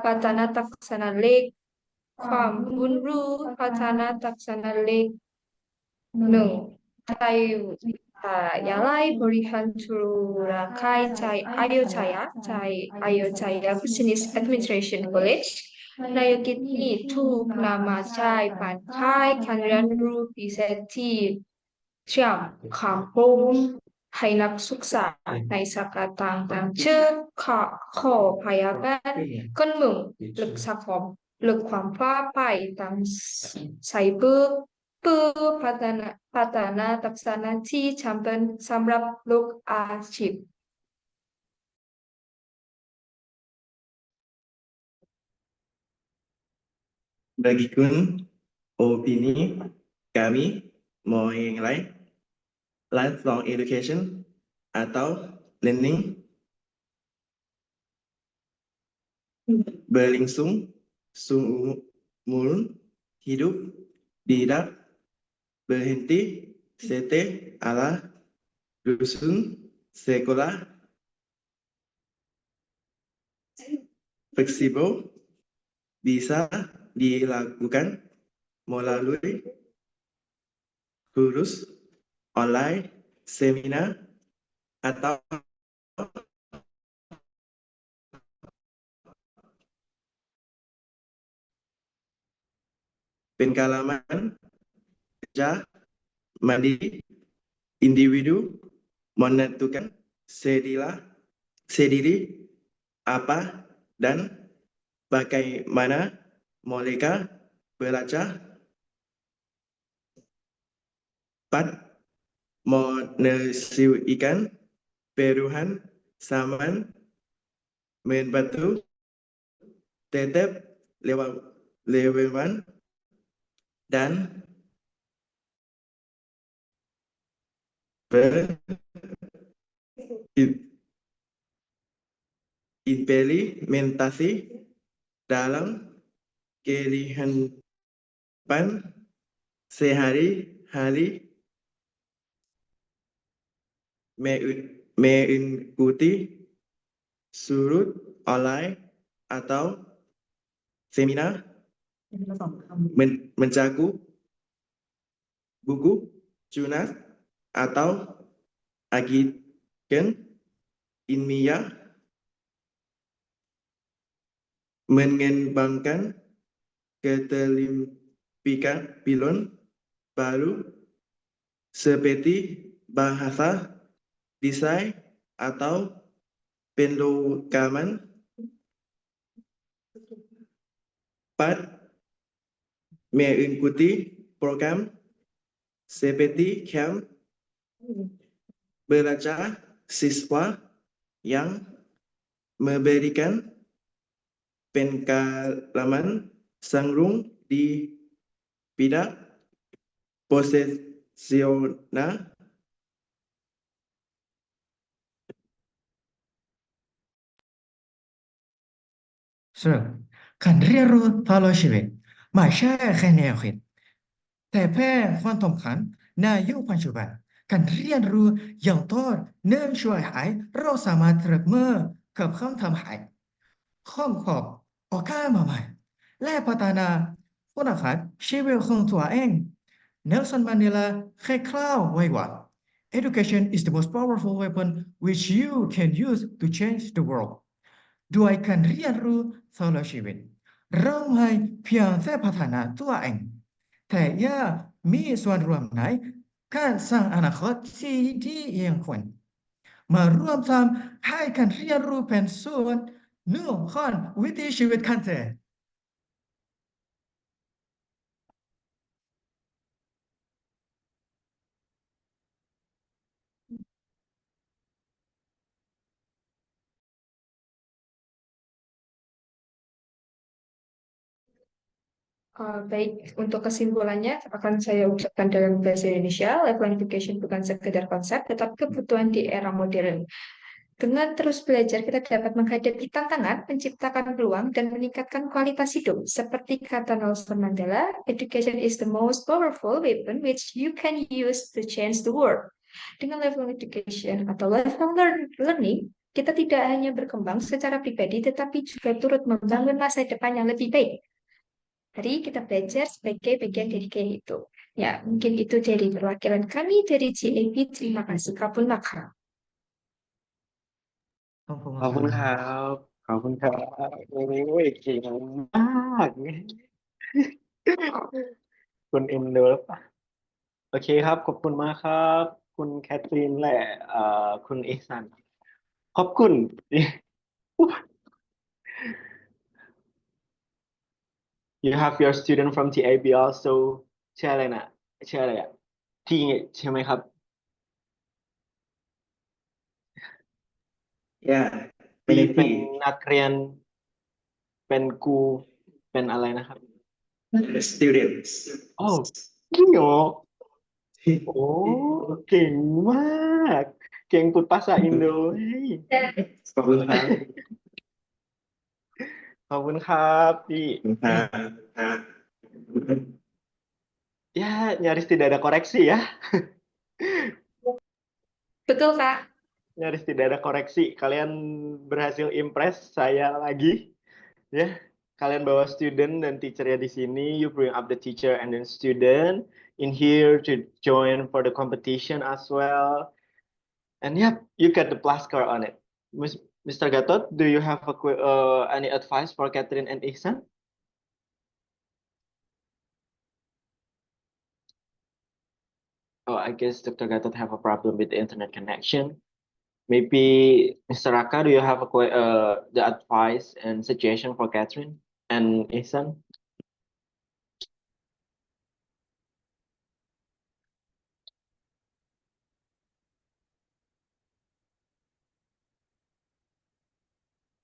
พัฒนาทักษะเล็กความรู้พัฒนาทักษะเล็ก1ไทยยาลัยบริหารธุรกิจใจAyodhya Business Administration College ในกิจนี้ถูกนำมาใช้ผ่านค่ายการเรียนรู้พิเศษที่เชื่อมข้ามพงให้นักศึกษาในสาขาต่างๆเชื่อขอพยาบาลคนเมืองลึกสักความลึกความฟ้าไปตามใส่เพื่อพัฒนาทักษะที่จำเป็นสำหรับโลกอาชีพ Bagikan opini kami mengenai lifelong education atau learning berlangsung seumur hidup tidak berhenti setelah lulusan sekolah fleksibel bisa dilakukan melalui kursus online, seminar, atau pengalaman kerja mandiri. Individu menentukan sendiri apa dan bagaimana mereka belajar. 4. Menyesuaikan perubahan zaman membantu tetap relevan dan berimplementasi dalam kehidupan sehari-hari. Mengikuti surut online atau seminar, mencakup buku, jurnal, atau agen ilmiah, mengembangkan keterampilan baru seperti bahasa, desain, atau pemrograman. 4. Mengikuti program seperti camp belajar siswa yang memberikan pengalaman sanggung di bidang profesional.การเรียนรู้ตลอดชีวิตไม่ใช่แค่แนวคิดแต่เป็นความสำคัญในยุคปัจจุบันการเรียนรู้อย่างต่อเนื่องช่วยให้เราสามารถรับมือกับคำถามให้ค้นพบโอกาสใหม่ๆและพัฒนาคุณภาพชีวิตของตัวเองเนลสัน มันเดลาเคยกล่าวไว้ว่า Education is the most powerful weapon which you can use to change the world ด้วยการเรียนรู้ตลอดชีวิตเราไม่เพียงแต่พัฒนาตัวเองแต่ยังมีส่วนร่วมในการสร้างอนาคตที่ดียิ่งขึ้นมาร่วมทำให้การเรียนรู้เป็นส่วนหนึ่งของวิถีชีวิตกันเถอะ Baik, untuk kesimpulannya akan saya ucapkan dalam bahasa Indonesia, level education bukan sekedar konsep, tetapi kebutuhan di era modern. Dengan terus belajar, kita dapat menghadapi tantangan, menciptakan peluang, dan meningkatkan kualitas hidup. Seperti kata Nelson Mandela, education is the most powerful weapon which you can use to change the world. Dengan level education atau lifelong learning, kita tidak hanya berkembang secara pribadi, tetapi juga turut membangun masa depan yang lebih baik. Mari kita belajar sebagai bagian dari kayak itu. Ya, mungkin itu dari perwakilan kami dari GAP. Terima kasih. Kapun Makha. ขอบคุณ ขอบคุณ ค ค รั รับ บ ขอบคุณครับ โอ้ยเก่งมาก คุณเอ็นดูแล้วปะโอเคครับ ขอบคุณมากครับ คุณแคทรีนและคุณเอซัน ขอบคุณ You have your student from TAB also ชื่ออะไรนะชื่ออะไรอ่ะที่ใช่ไหมครับ Ya, ที่เป็น Benefit นักเรียน เป็นครูเป็นอะไรนะครับ students. โอ้จริงเหรอ โอ้ เก่งมาก เก่งพูดภาษาอินโดเฮ้ย Pengetahuan. ขอบคุณครับพี่ Pengetahuan. Ya, nyaris tidak ada koreksi ya. Betul, Kak. Nyaris tidak ada koreksi. Kalian berhasil impress saya lagi. Ya, kalian bawa student dan teacher-nya di sini. You bring up the teacher and then student in here to join for the competition as well. And yep, you get the plus score on it. Mr. Gatot, do you have any advice for Catherine and Ihsan? Oh, I guess Dr. Gatot have a problem with the internet connection. Maybe Mr. Raka, do you have the advice and suggestion for Catherine and Ihsan?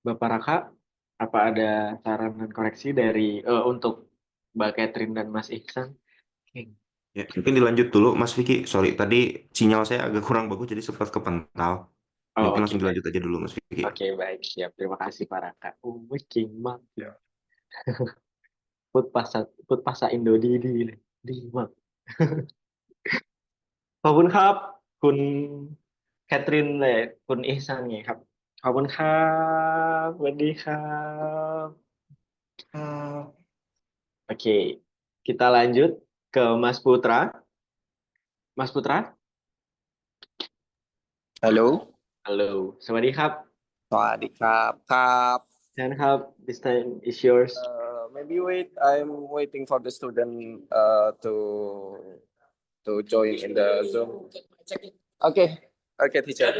Bapak Raka, apa ada saran dan koreksi dari untuk Mbak Catherine dan Mas Ihsan? Ya, mungkin dilanjut dulu, Mas Vicky. Sorry, tadi sinyal saya agak kurang bagus, jadi sempat kepental. Oh, Mungkin oke, langsung baik. dilanjut aja dulu, Mas Vicky. Oke, baik. Siap. Terima kasih, Pak Raka. Oh, king mak. Ya. Putภาษาอินโดดีๆเลยดีมาก ขอบคุณครับ คุณแคทรินและคุณอิฮซันไงครับ ขอบคุณครับสวัสดีครับ Oke, kita lanjut ke Mas Putra. Mas Putra, ฮัลโหล halo. สวัสดีครับ สวัสดีครับครับ เชิญครับ This time is yours. Maybe I'm waiting for the student to join in the Zoom. Okay, teacher.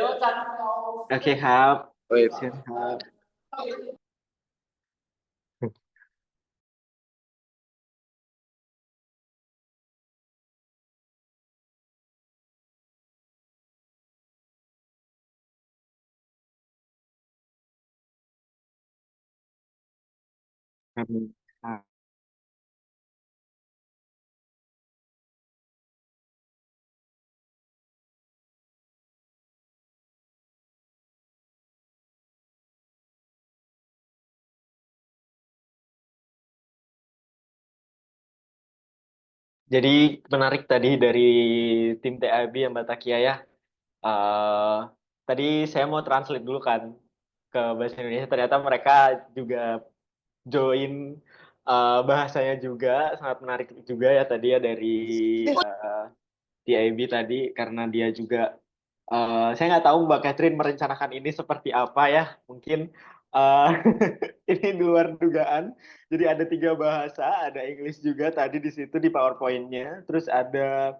โอเคครับ Wait. เชิญครับ Amin. Jadi menarik tadi dari tim TAB yang Batakia ya. Eh, tadi saya mau translate dulu kan ke bahasa Indonesia. Ternyata mereka juga join bahasanya juga sangat menarik juga ya tadi ya dari TAB tadi karena dia juga saya nggak tahu Mbak Catherine merencanakan ini seperti apa ya. Mungkin eh, ini di luar dugaan. Jadi ada 3 bahasa, ada English juga tadi di situ di PowerPoint-nya. Terus ada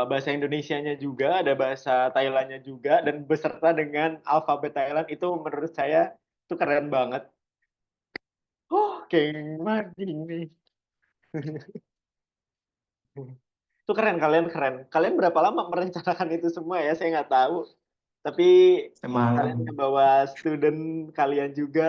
bahasa Indonesianya juga, ada bahasa Thailandnya juga, dan beserta dengan alfabet Thailand itu menurut saya itu keren banget. Oh, keng nih. Itu keren, kalian keren. Kalian berapa lama merencanakan itu semua ya? Saya nggak tahu. Tapi kalian Semalam. membawa student kalian juga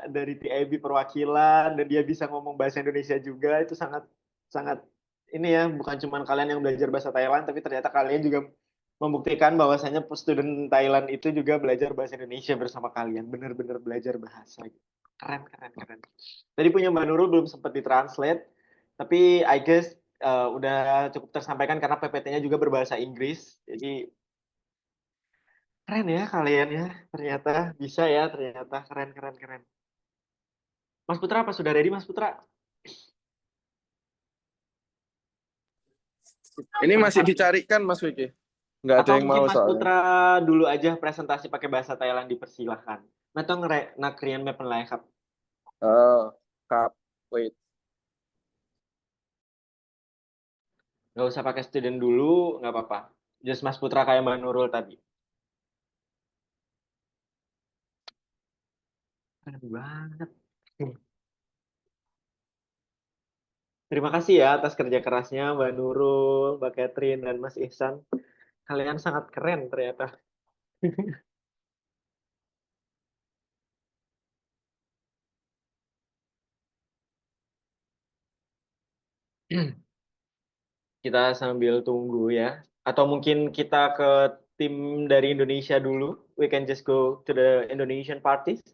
dari TIB perwakilan dan dia bisa ngomong bahasa Indonesia juga itu sangat sangat ini ya bukan cuma kalian yang belajar bahasa Thailand tapi ternyata kalian juga membuktikan bahwasanya student Thailand itu juga belajar bahasa Indonesia bersama kalian benar-benar belajar bahasa keren keren keren. Tadi punya Mbak Nurul belum sempat ditranslate tapi I guess udah cukup tersampaikan karena PPT-nya juga berbahasa Inggris jadi keren ya kalian ya, ternyata bisa ya, ternyata keren keren keren. Mas Putra apa sudah ready Mas Putra? Ini masih dicarikan Mas Vicky. Nggak ada Atau yang mungkin mau Mas soalnya. Putra dulu aja presentasi pakai bahasa Thailand dipersilahkan. Atau nakrian map lainครับ Kap, wait. Nggak usah pakai student dulu, nggak apa-apa. Just Mas Putra kayak Mbak Nurul tadi. Keren banget. Terima kasih ya atas kerja kerasnya Mbak Nurul, Mbak Catherine, dan Mas Ihsan. Kalian sangat keren ternyata. Kita sambil tunggu ya. Atau mungkin kita ke tim dari Indonesia dulu. We can just go to the Indonesian parties.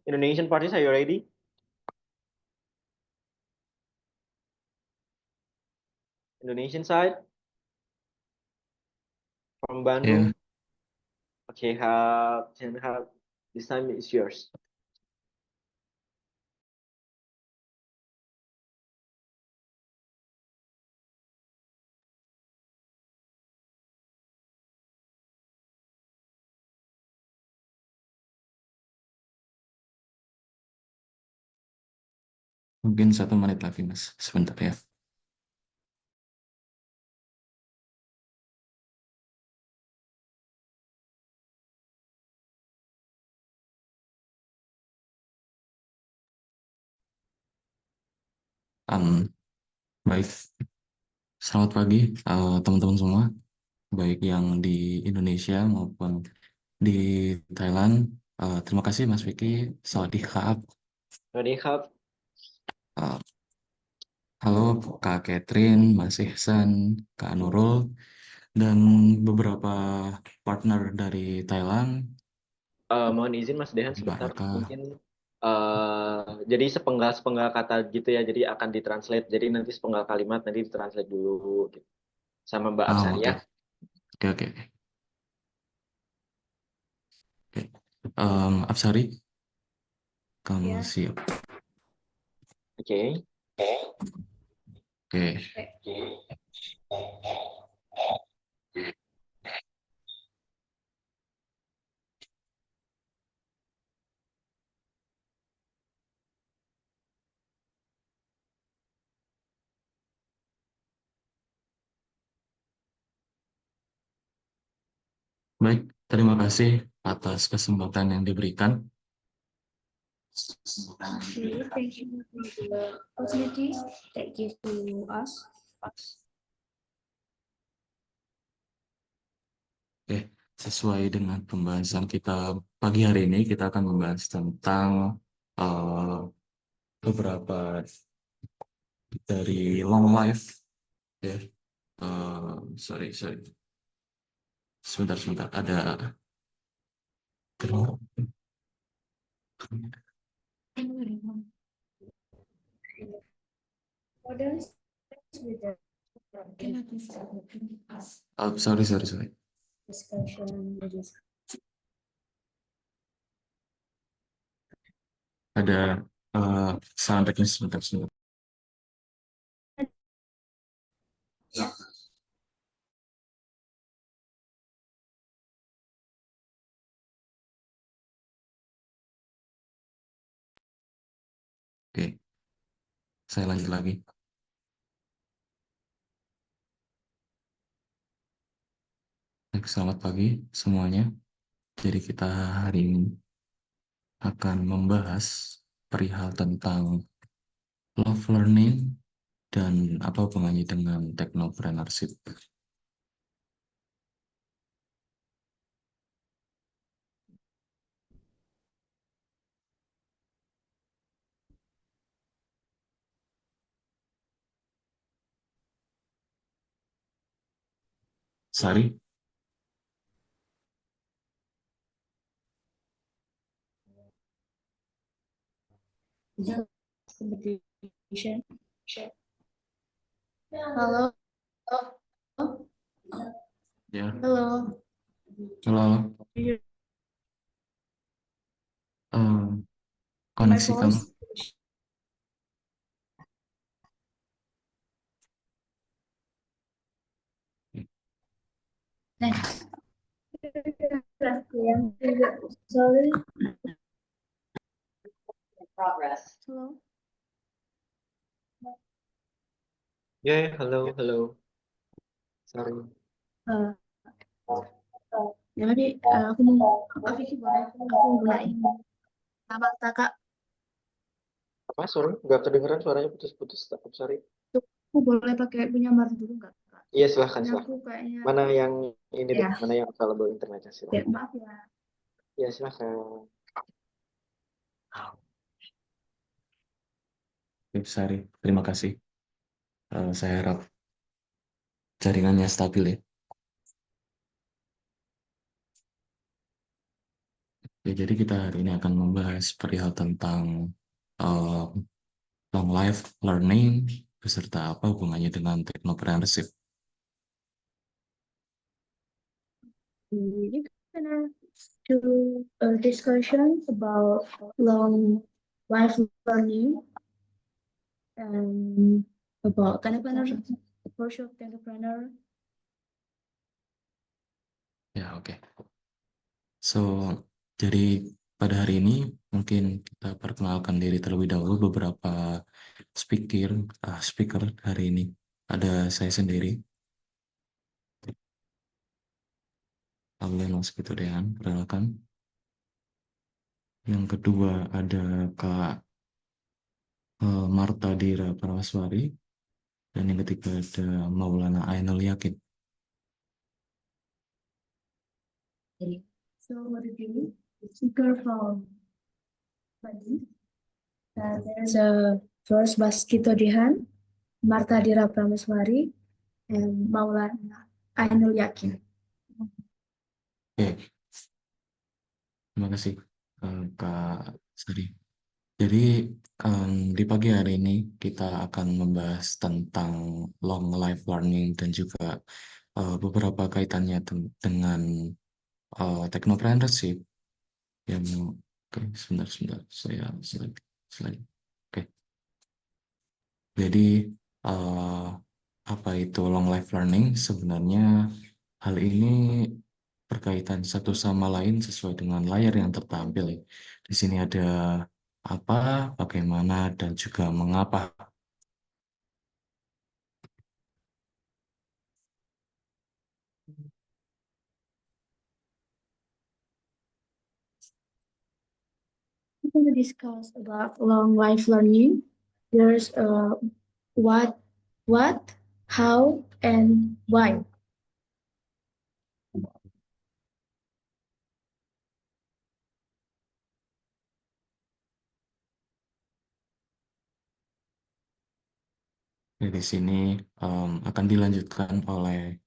Indonesian parties, are you ready? Indonesian side from Bandung. Okay, have this time is yours. Mungkin 1 menit lagi, Mas. Sebentar ya. Baik, selamat pagi teman-teman semua, baik yang di Indonesia maupun di Thailand. Terima kasih Mas Vicky. Sawadee krap. Ready, Kak? Halo Kak Catherine, Mas Ihsan, Kak Nurul, dan beberapa partner dari Thailand. Mohon izin Mas Dehan sebentar. Raka. Mungkin jadi sepenggal kata gitu ya. Jadi akan ditranslate. Jadi nanti sepenggal kalimat nanti ditranslate dulu gitu. Sama Mbak Absari Oke. ya. Oke. Absari, kamu Ya. siap? Oke. Baik, terima kasih atas kesempatan yang diberikan. Okay, thank you for the opportunity that gives to us. Oke, sesuai dengan pembahasan kita pagi hari ini, kita akan membahas tentang beberapa dari long life ya. Sorry, sebentar ada What else with the sorry. discussion? Ada sound teknis sebentar. Oke, saya lanjut lagi. Baik, selamat pagi semuanya. Jadi kita hari ini akan membahas perihal tentang love learning dan apa hubungannya dengan technopreneurship. Sari? Competition. Halo. Ya. Halo. Halo. Hear my Koneksi kamu. voice? Sorry. Progress. Hello. Ya, halo. Sorry. Jadi aku mau mulai nama kakak. Apa, sorry? Nggak kedengeran suaranya putus-putus. Sorry. Aku boleh pakai penyamar dulu nggak, Kak? Iya, silahkan. Karena aku kayaknya Mana yang ini deh, ya, mana yang available internetnya, ya, silahkan. maaf ya. Iya, silahkan. Sari, terima kasih. Saya harap jaringannya stabil ya. Ya, jadi kita hari ini akan membahas perihal tentang long life learning beserta apa hubungannya dengan technopreneurship. We're gonna do a discussion about long life learning and about entrepreneur, approach of entrepreneur. Ya, oke. So, jadi pada hari ini mungkin kita perkenalkan diri terlebih dahulu beberapa speaker hari ini. Ada saya sendiri, Aulian Waskitodean, perkenalkan. Yang kedua ada Kak Marta Dira Paraswari, dan yang ketiga ada Maulana Ainul Yakin. So what do you do? Speaker from Bali. There's a first Baskito Dihan, Marta Dira Prameswari, and Maulana Ainul Yakin. Oke, terima kasih Kak Sari. Jadi di pagi hari ini kita akan membahas tentang long life learning dan juga beberapa kaitannya dengan technopreneurship yang oke, sebentar saya slide. Oke. Jadi apa itu long life learning? Sebenarnya hal ini berkaitan satu sama lain sesuai dengan layar yang tertampil. Di sini ada apa, bagaimana, dan juga mengapa. We're going to discuss about long life learning. There's what, how, and why. Dari sini akan dilanjutkan oleh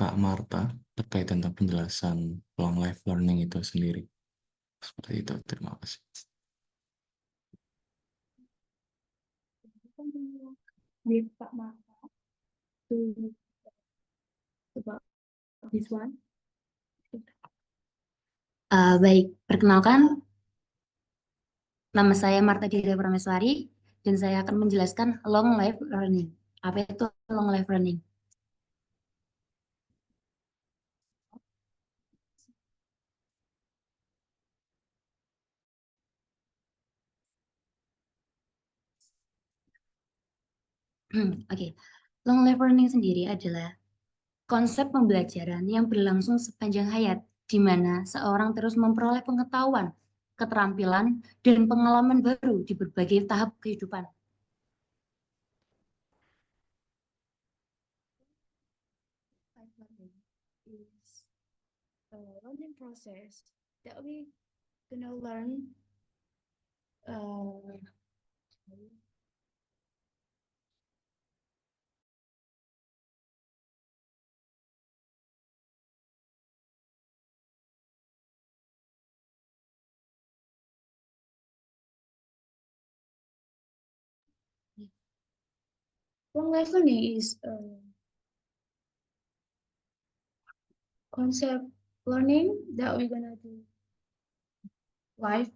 Kak Marta terkait tentang penjelasan long life learning itu sendiri. Seperti itu, terima kasih. With Pak Marta to about this one. Baik, perkenalkan, nama saya Marta Dira Prameswari, dan saya akan menjelaskan long life learning. Apa itu long life learning? Oke, long life learning sendiri adalah konsep pembelajaran yang berlangsung sepanjang hayat, di mana seorang terus memperoleh pengetahuan, keterampilan, dan pengalaman baru di berbagai tahap kehidupan. Life learning is a learning process that we gonna learn long life learning is concept learning that we're gonna do life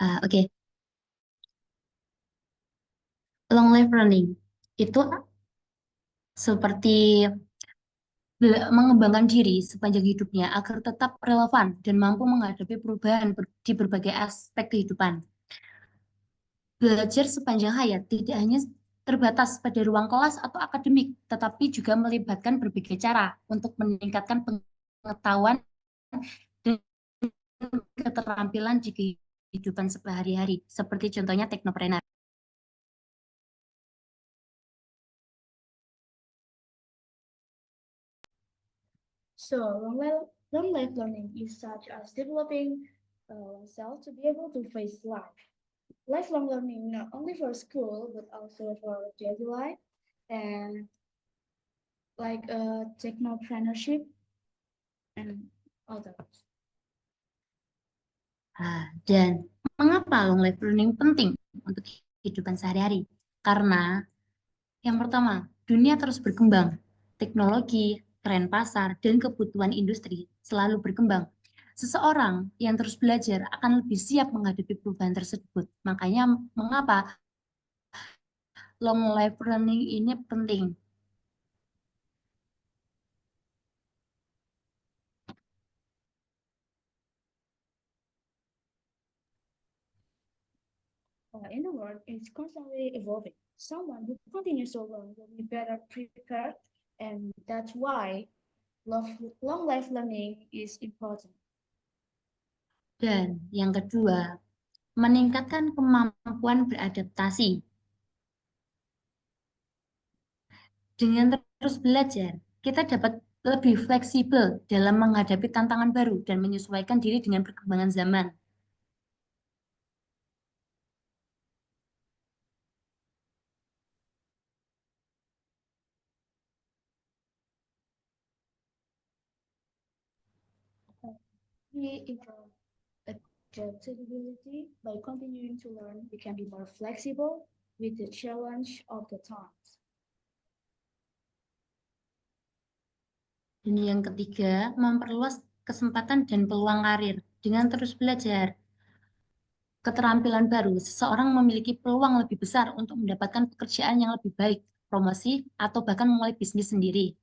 Oke, long life learning itu seperti mengembangkan diri sepanjang hidupnya agar tetap relevan dan mampu menghadapi perubahan di berbagai aspek kehidupan. Belajar sepanjang hayat tidak hanya terbatas pada ruang kelas atau akademik, tetapi juga melibatkan berbagai cara untuk meningkatkan pengetahuan dan keterampilan di kehidupan sehari-hari, seperti contohnya teknopreneur. So long life learning is such as developing oneself to be able to face life. Lifelong learning not only for school but also for daily life and like technopreneurship and others. Dan mengapa long life learning penting untuk kehidupan sehari-hari? Karena yang pertama, dunia terus berkembang. Teknologi, tren pasar, dan kebutuhan industri selalu berkembang. Seseorang yang terus belajar akan lebih siap menghadapi perubahan tersebut. Makanya mengapa long life learning ini penting. In the world, it's constantly evolving. Someone who continues to learn will be better prepared, and that's why long life learning is important. Dan yang kedua, meningkatkan kemampuan beradaptasi. Dengan terus belajar, kita dapat lebih fleksibel dalam menghadapi tantangan baru dan menyesuaikan diri dengan perkembangan zaman. We improve adaptability by continuing to learn. We can be more flexible with the challenge of the times. Dan yang ketiga, memperluas kesempatan dan peluang karir dengan terus belajar keterampilan baru. Seseorang memiliki peluang lebih besar untuk mendapatkan pekerjaan yang lebih baik, promosi, atau bahkan memulai bisnis sendiri.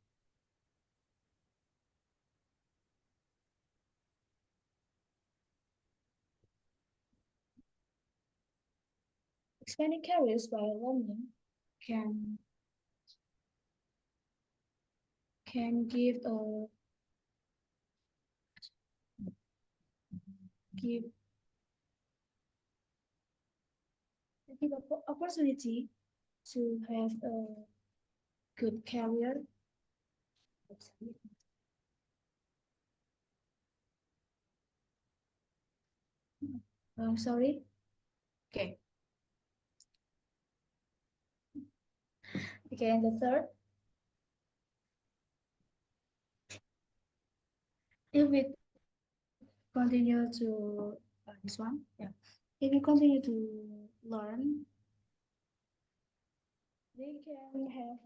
Expanding careers by learning can give opportunity to have a good career. Sorry. Okay. Okay, and the third, if we continue to this one, yeah. If we continue to learn, they can have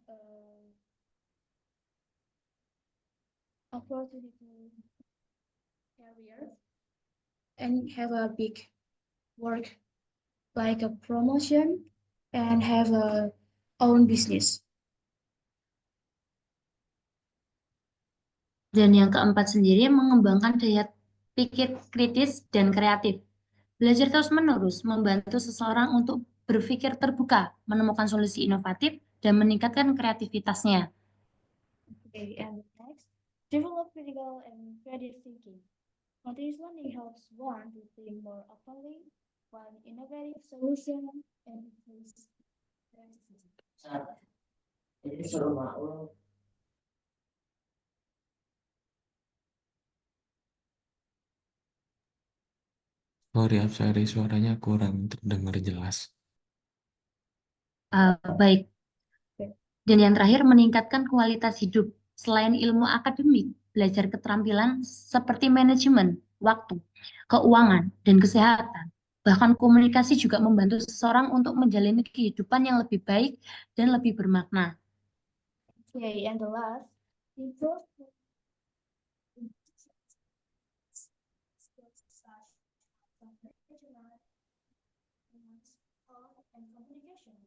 opportunity career and have a big work like a promotion and have a own business. Dan yang keempat sendiri mengembangkan daya pikir kritis dan kreatif. Belajar terus-menerus membantu seseorang untuk berpikir terbuka, menemukan solusi inovatif, dan meningkatkan kreativitasnya. Okay, and next, develop critical and creative thinking. Continuous learning helps one to think more openly, find innovative solutions, and increase Sorry, Absari, suaranya kurang terdengar jelas. Baik. Dan yang terakhir, meningkatkan kualitas hidup. Selain ilmu akademik, belajar keterampilan seperti manajemen, waktu, keuangan, dan kesehatan. Bahkan komunikasi juga membantu seseorang untuk menjalani kehidupan yang lebih baik dan lebih bermakna. Okay, and the last, improve and communication.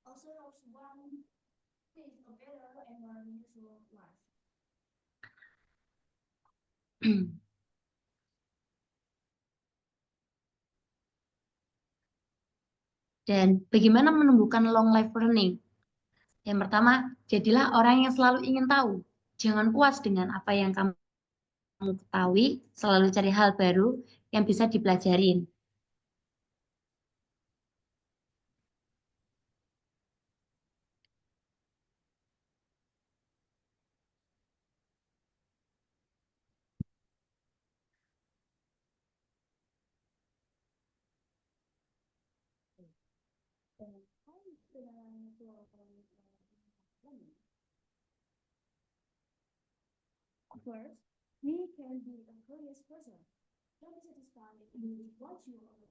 Also helps one live a better and more meaningful life. Dan bagaimana menumbuhkan long life learning? Yang pertama, jadilah orang yang selalu ingin tahu. Jangan puas dengan apa yang kamu ketahui, selalu cari hal baru yang bisa dipelajarin. First, we can be a curious person. Don't be satisfied with what you are.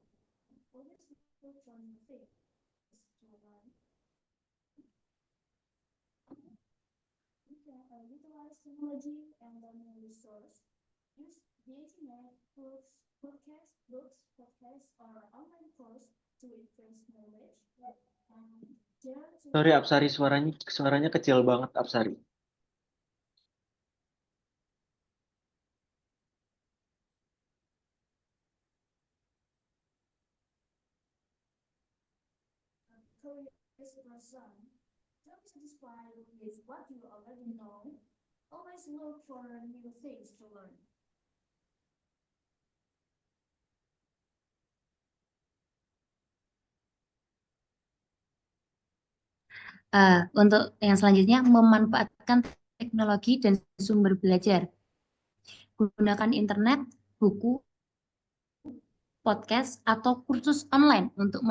Always look for new things to learn. We can utilize technology and learning resource. Use the internet, podcasts, or online course to increase knowledge. Sorry Absari, suaranya kecil banget Absari. Curious person. Don't be satisfied with what you already know. Always look for new things to learn. Untuk yang selanjutnya, memanfaatkan teknologi dan sumber belajar. Gunakan internet, buku, podcast, atau kursus online untuk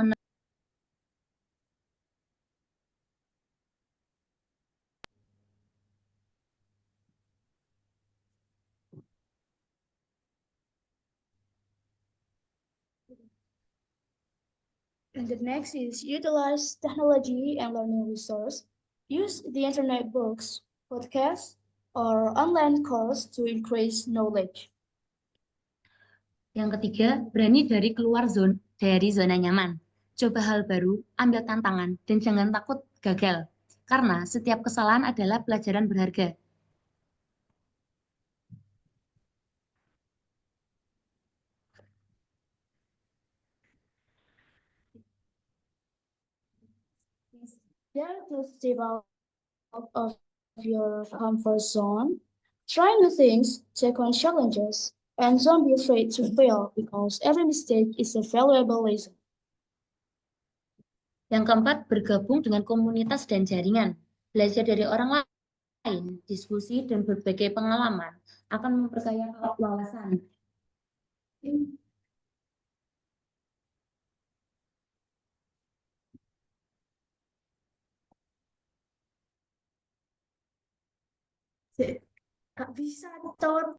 And the next is utilize technology and learning resource. Use the internet books, podcasts, or online course to increase knowledge. Yang ketiga, berani dari zona nyaman. Coba hal baru, ambil tantangan, dan jangan takut gagal. Karena setiap kesalahan adalah pelajaran berharga. Dare to step out of your comfort zone. Try new things, take on challenges, and don't be afraid to fail because every mistake is a valuable lesson. Yang keempat, bergabung dengan komunitas dan jaringan. Belajar dari orang lain, diskusi, dan berbagai pengalaman akan memperkaya wawasan. Gak bisa diton.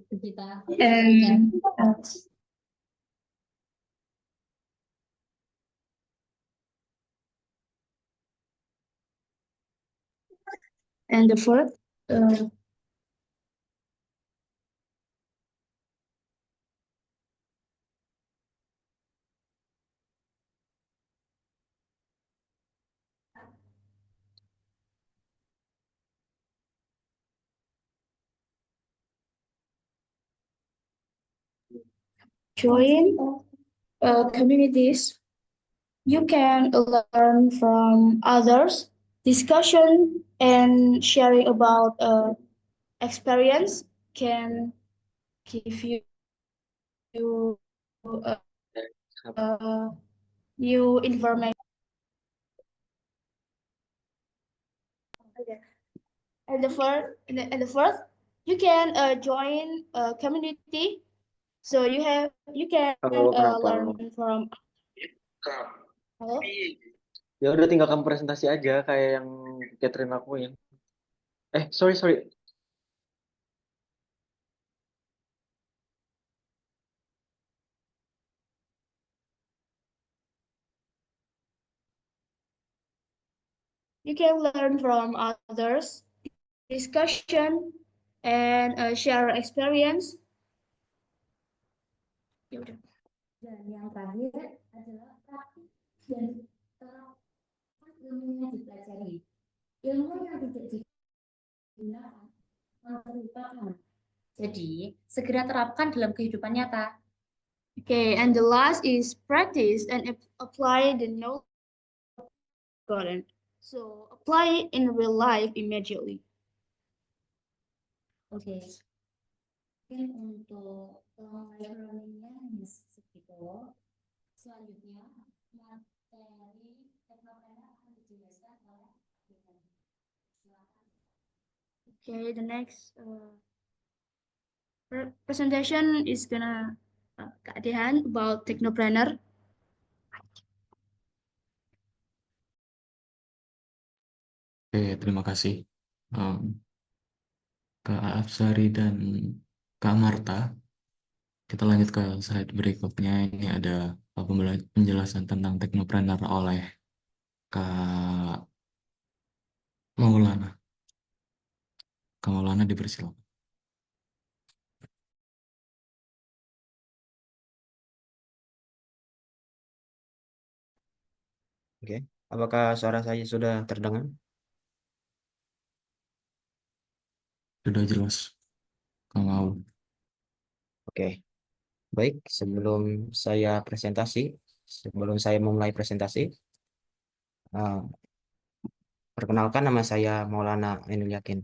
Kita And the fourth, join communities. You can learn from others, discussion and sharing about experience can give you uh, new information. And the first, you can join a community, so you can Halo, kenapa? learn from. Halo? Ya udah tinggal kamu presentasi aja kayak yang Catherine lakuin. Sorry. You can learn from others, discussion, and share experience. Ya udah. Dan yang terakhir adalah praktik dan terapkan ilmu yang dipelajari. Ilmu yang tidak digunakan terlupakan. Jadi, segera terapkan dalam kehidupan nyata. Okay, and the last is practice and apply the knowledge gotten. So apply it in real life immediately. Oke. Mungkin untuk live learning-nya hanya segitu. Selanjutnya, materi teknopreneur akan dijelaskan oleh silakan. Okay, the next presentation is gonna Kak Dehan about technopreneur. Oke, terima kasih. Kak Afsari dan Kak Marta. Kita lanjut ke slide berikutnya. Ini ada penjelasan tentang teknopreneur oleh Kak Maulana. Kak Maulana dipersilakan. Oke, apakah suara saya sudah terdengar? Sudah jelas, Kak Maul. Oke, baik. Sebelum saya memulai presentasi, perkenalkan, nama saya Maulana Ainul Yakin.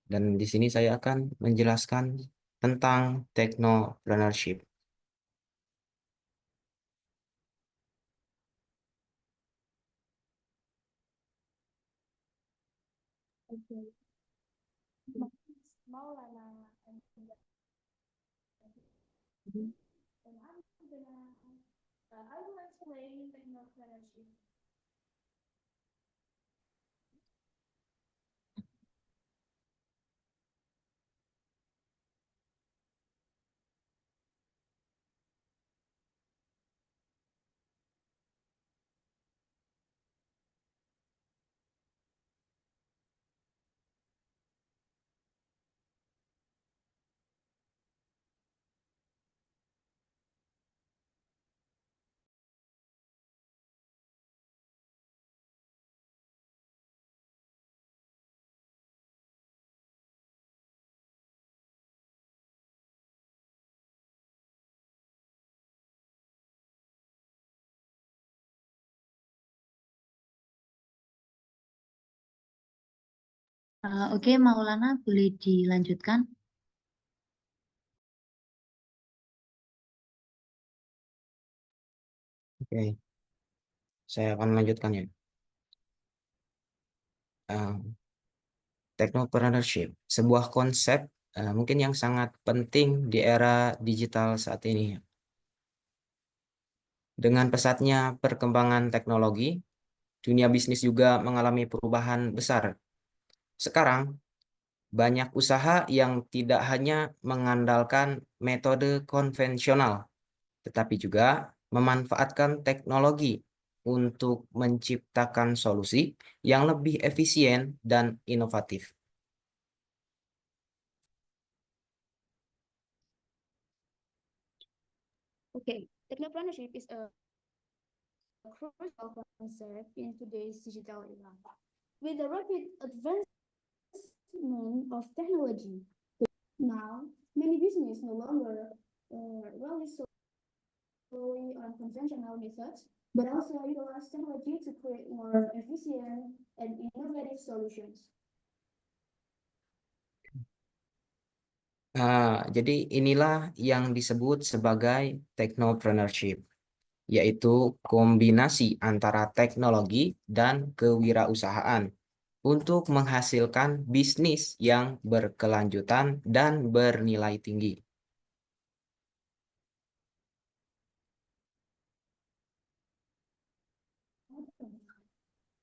Dan di sini saya akan menjelaskan tentang technopreneurship. Okay. Maulana and I will explain technopreneurship. Oke, Maulana boleh dilanjutkan. Oke, saya akan melanjutkan ya. Technopreneurship, sebuah konsep mungkin yang sangat penting di era digital saat ini. Dengan pesatnya perkembangan teknologi, dunia bisnis juga mengalami perubahan besar. Sekarang, banyak usaha yang tidak hanya mengandalkan metode konvensional, tetapi juga memanfaatkan teknologi untuk menciptakan solusi yang lebih efisien dan inovatif. Okay, technopreneurship is a crucial concept in today's digital era. With the rapid advancement of technology, now many businesses no longer rely solely on conventional methods, but also utilize technology to create more efficient and innovative solutions. Jadi inilah yang disebut sebagai technopreneurship, yaitu kombinasi antara teknologi dan kewirausahaan untuk menghasilkan bisnis yang berkelanjutan dan bernilai tinggi.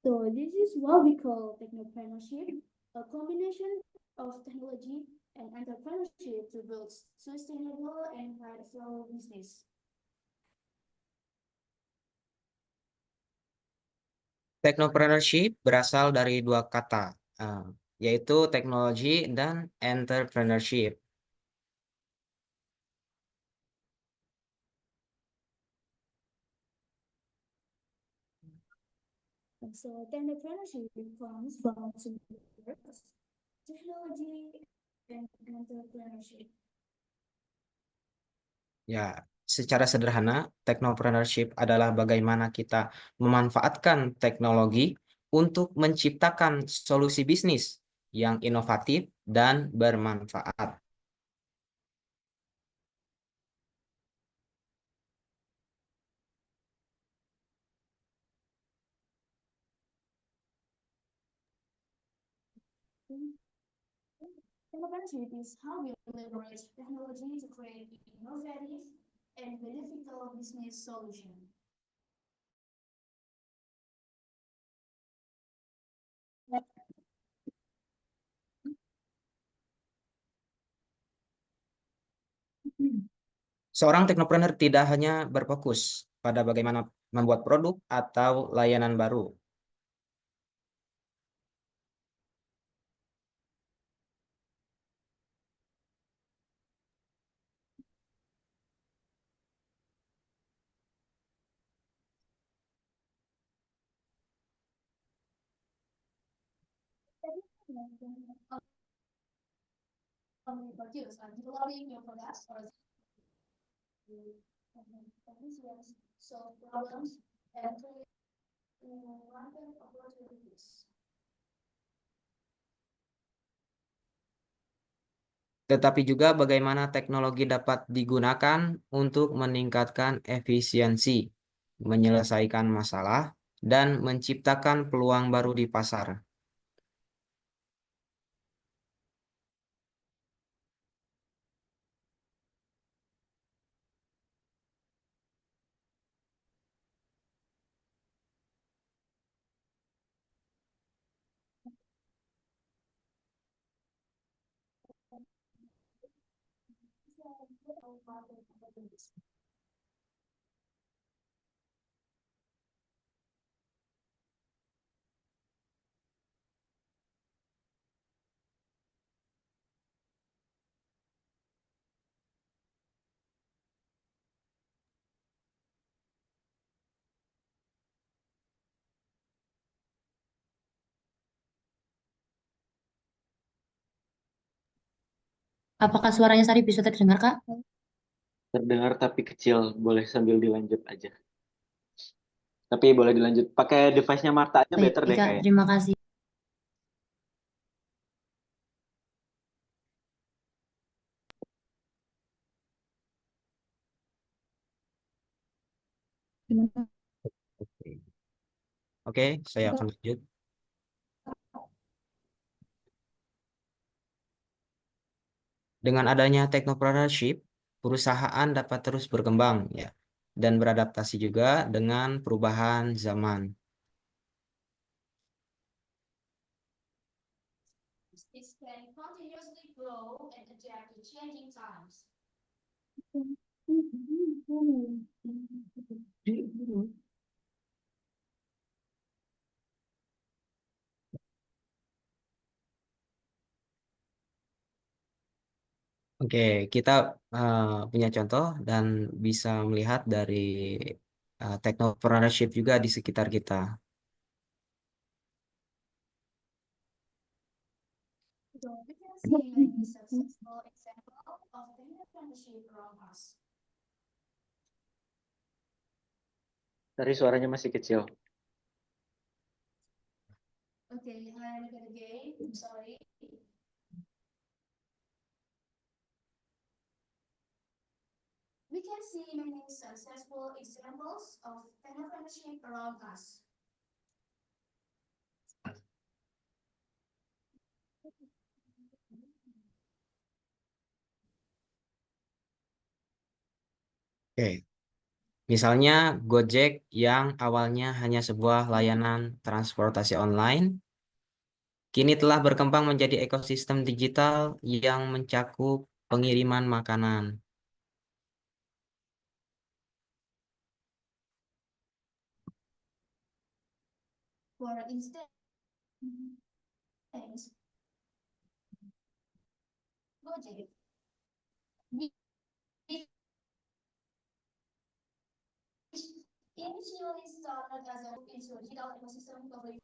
So this is what we call technopreneurship, a combination of technology and entrepreneurship to build sustainable and viable business. Technopreneurship berasal dari dua kata, yaitu teknologi dan entrepreneurship. And so technopreneurship comes from two words, technology and entrepreneurship. Ya, secara sederhana, technopreneurship adalah bagaimana kita memanfaatkan teknologi untuk menciptakan solusi bisnis yang inovatif dan bermanfaat. Technopreneurship is how we leverage technology to create innovative and beneficial business solutions. Seorang teknopreneur tidak hanya berfokus pada bagaimana membuat produk atau layanan baru. Developing your products or solve problems and create market opportunities. Tetapi juga bagaimana teknologi dapat digunakan untuk meningkatkan efisiensi, menyelesaikan masalah, dan menciptakan peluang baru di pasar. Apakah suaranya Sari bisa terdengar, Kak? Terdengar tapi kecil, boleh sambil dilanjut aja. Tapi boleh dilanjut. Pakai device-nya Marta aja Baik, better deh Kak, kayaknya. terima kasih. Gimana? Oke, saya akan lanjut. Dengan adanya technopreneurship, perusahaan dapat terus berkembang ya dan beradaptasi juga dengan perubahan zaman. It can continuously grow and adapt to changing times. Oke, kita punya contoh dan bisa melihat dari technopreneurship juga di sekitar kita. So we can see many successful examples of technopreneurship around us. Tadi suaranya masih kecil. Okay, I'm again. I'm sorry. We can see many successful examples of technopreneurship around us. Oke, misalnya Gojek yang awalnya hanya sebuah layanan transportasi online, kini telah berkembang menjadi ekosistem digital yang mencakup pengiriman makanan. For instance, Gojek. Initially started as a into a digital ecosystem covering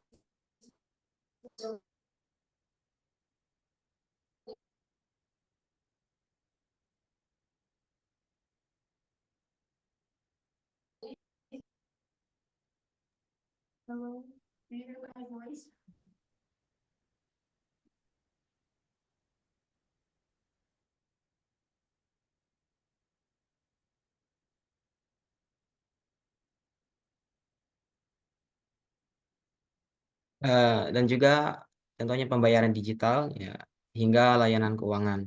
Hello, do you hear my voice? Dan juga contohnya pembayaran digital ya, hingga layanan keuangan.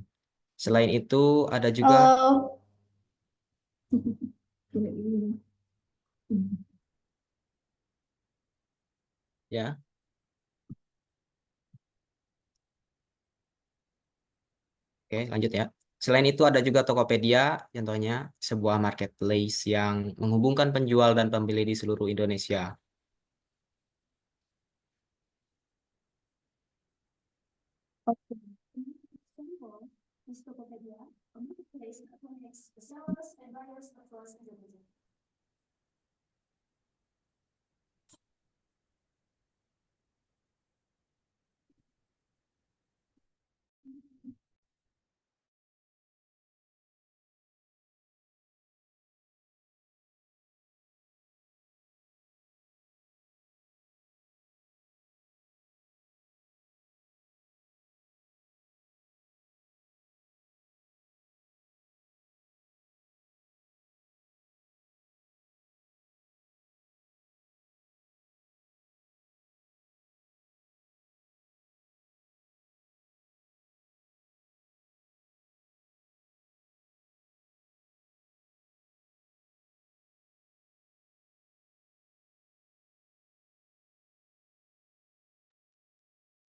Selain itu ada juga ya. Oke, lanjut ya. Selain itu ada juga Tokopedia, contohnya sebuah marketplace yang menghubungkan penjual dan pembeli di seluruh Indonesia. Example is Tokopedia, a marketplace that connects the sellers and buyers across Indonesia.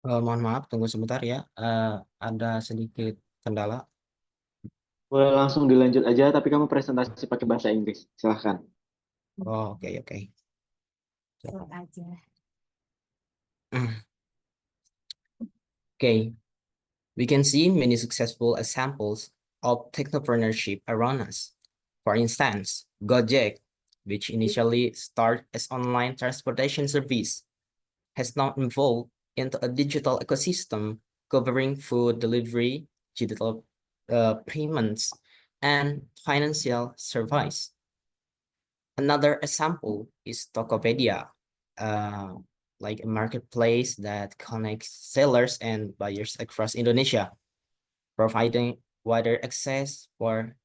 Mohon maaf, tunggu sebentar ya. Ada sedikit kendala. Boleh langsung dilanjut aja, tapi kamu presentasi pakai bahasa Inggris. Silahkan. Oh, oke, oke. aja. Okay, we can see many successful examples of technopreneurship around us. For instance, Gojek, which initially started as online transportation service, has now evolved into a digital ecosystem covering food delivery, digital payments, and financial service. Another example is Tokopedia, like a marketplace that connects sellers and buyers across Indonesia, providing wider access for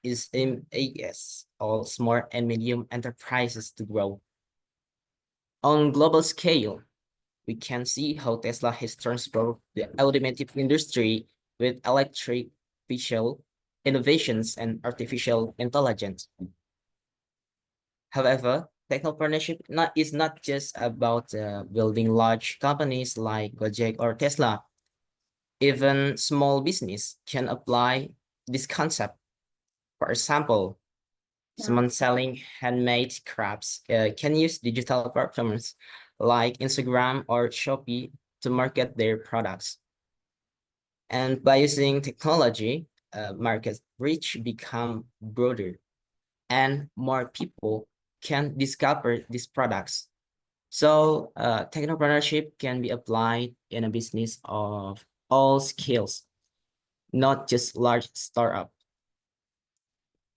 is MAS, all small and medium enterprises to grow. On global scale, we can see how Tesla has transformed the automotive industry with electric vehicle innovations and artificial intelligence. However, technopreneurship is not just about building large companies like Gojek or Tesla. Even small business can apply this concept. For example, someone selling handmade crafts can use digital platforms like Instagram or Shopee to market their products. And by using technology, market reach become broader and more people can discover these products. So technopreneurship can be applied in a business of all scales, not just large startup.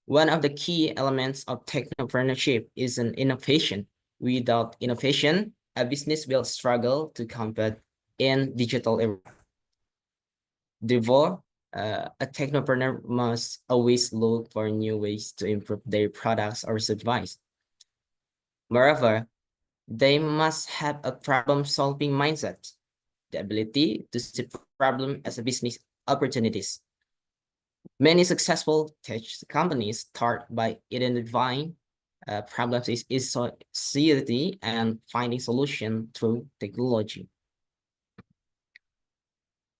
One of the key elements of technopreneurship is an innovation. Without innovation, a business will struggle to compete in digital era. Therefore, a technopreneur must always look for new ways to improve their products or service. Moreover, they must have a problem-solving mindset, the ability to see problem as a business opportunities. Many successful tech companies start by identifying problems in society and finding solution through technology.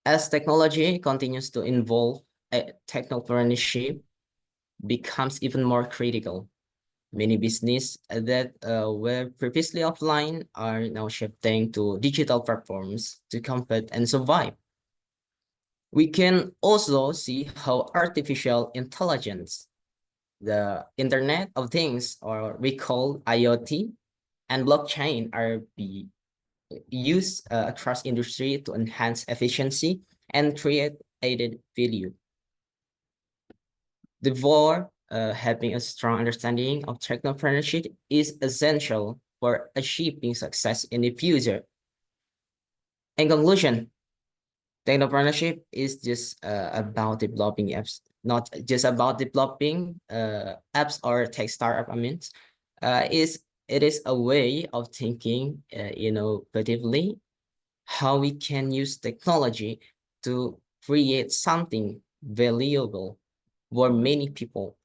As technology continues to evolve, technopreneurship becomes even more critical. Many businesses that were previously offline are now shifting to digital platforms to compete and survive. We can also see how artificial intelligence, the Internet of Things, or we call IoT, and blockchain are being used across industry to enhance efficiency and create added value. Therefore, having a strong understanding of technopreneurship is essential for achieving success in the future. In conclusion, technopreneurship is just about developing apps, not just about developing apps or tech startup. It is a way of thinking innovatively, how we can use technology to create something valuable for many people.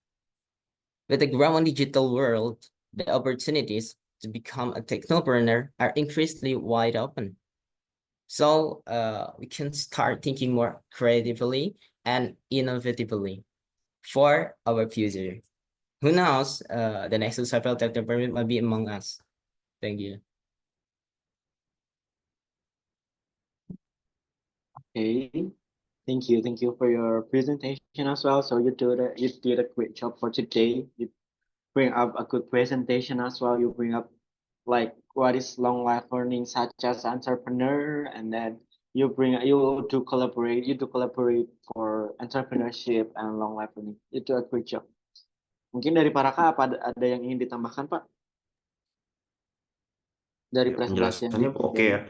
With the growing digital world, the opportunities to become a technopreneur are increasingly wide open. So we can start thinking more creatively and innovatively for our future. Who knows, the next successful technopreneur might be among us. Thank you. Okay, thank you for your presentation as well. So you did a great job for today. You bring up a good presentation as well. You bring up like what is long life learning such as entrepreneur, and then you do collaborate for entrepreneurship and long life learning. You do a great job. Mungkin dari Pak Raka ada yang ingin ditambahkan Pak dari Ya, presentasi yang penjelasannya oke ya.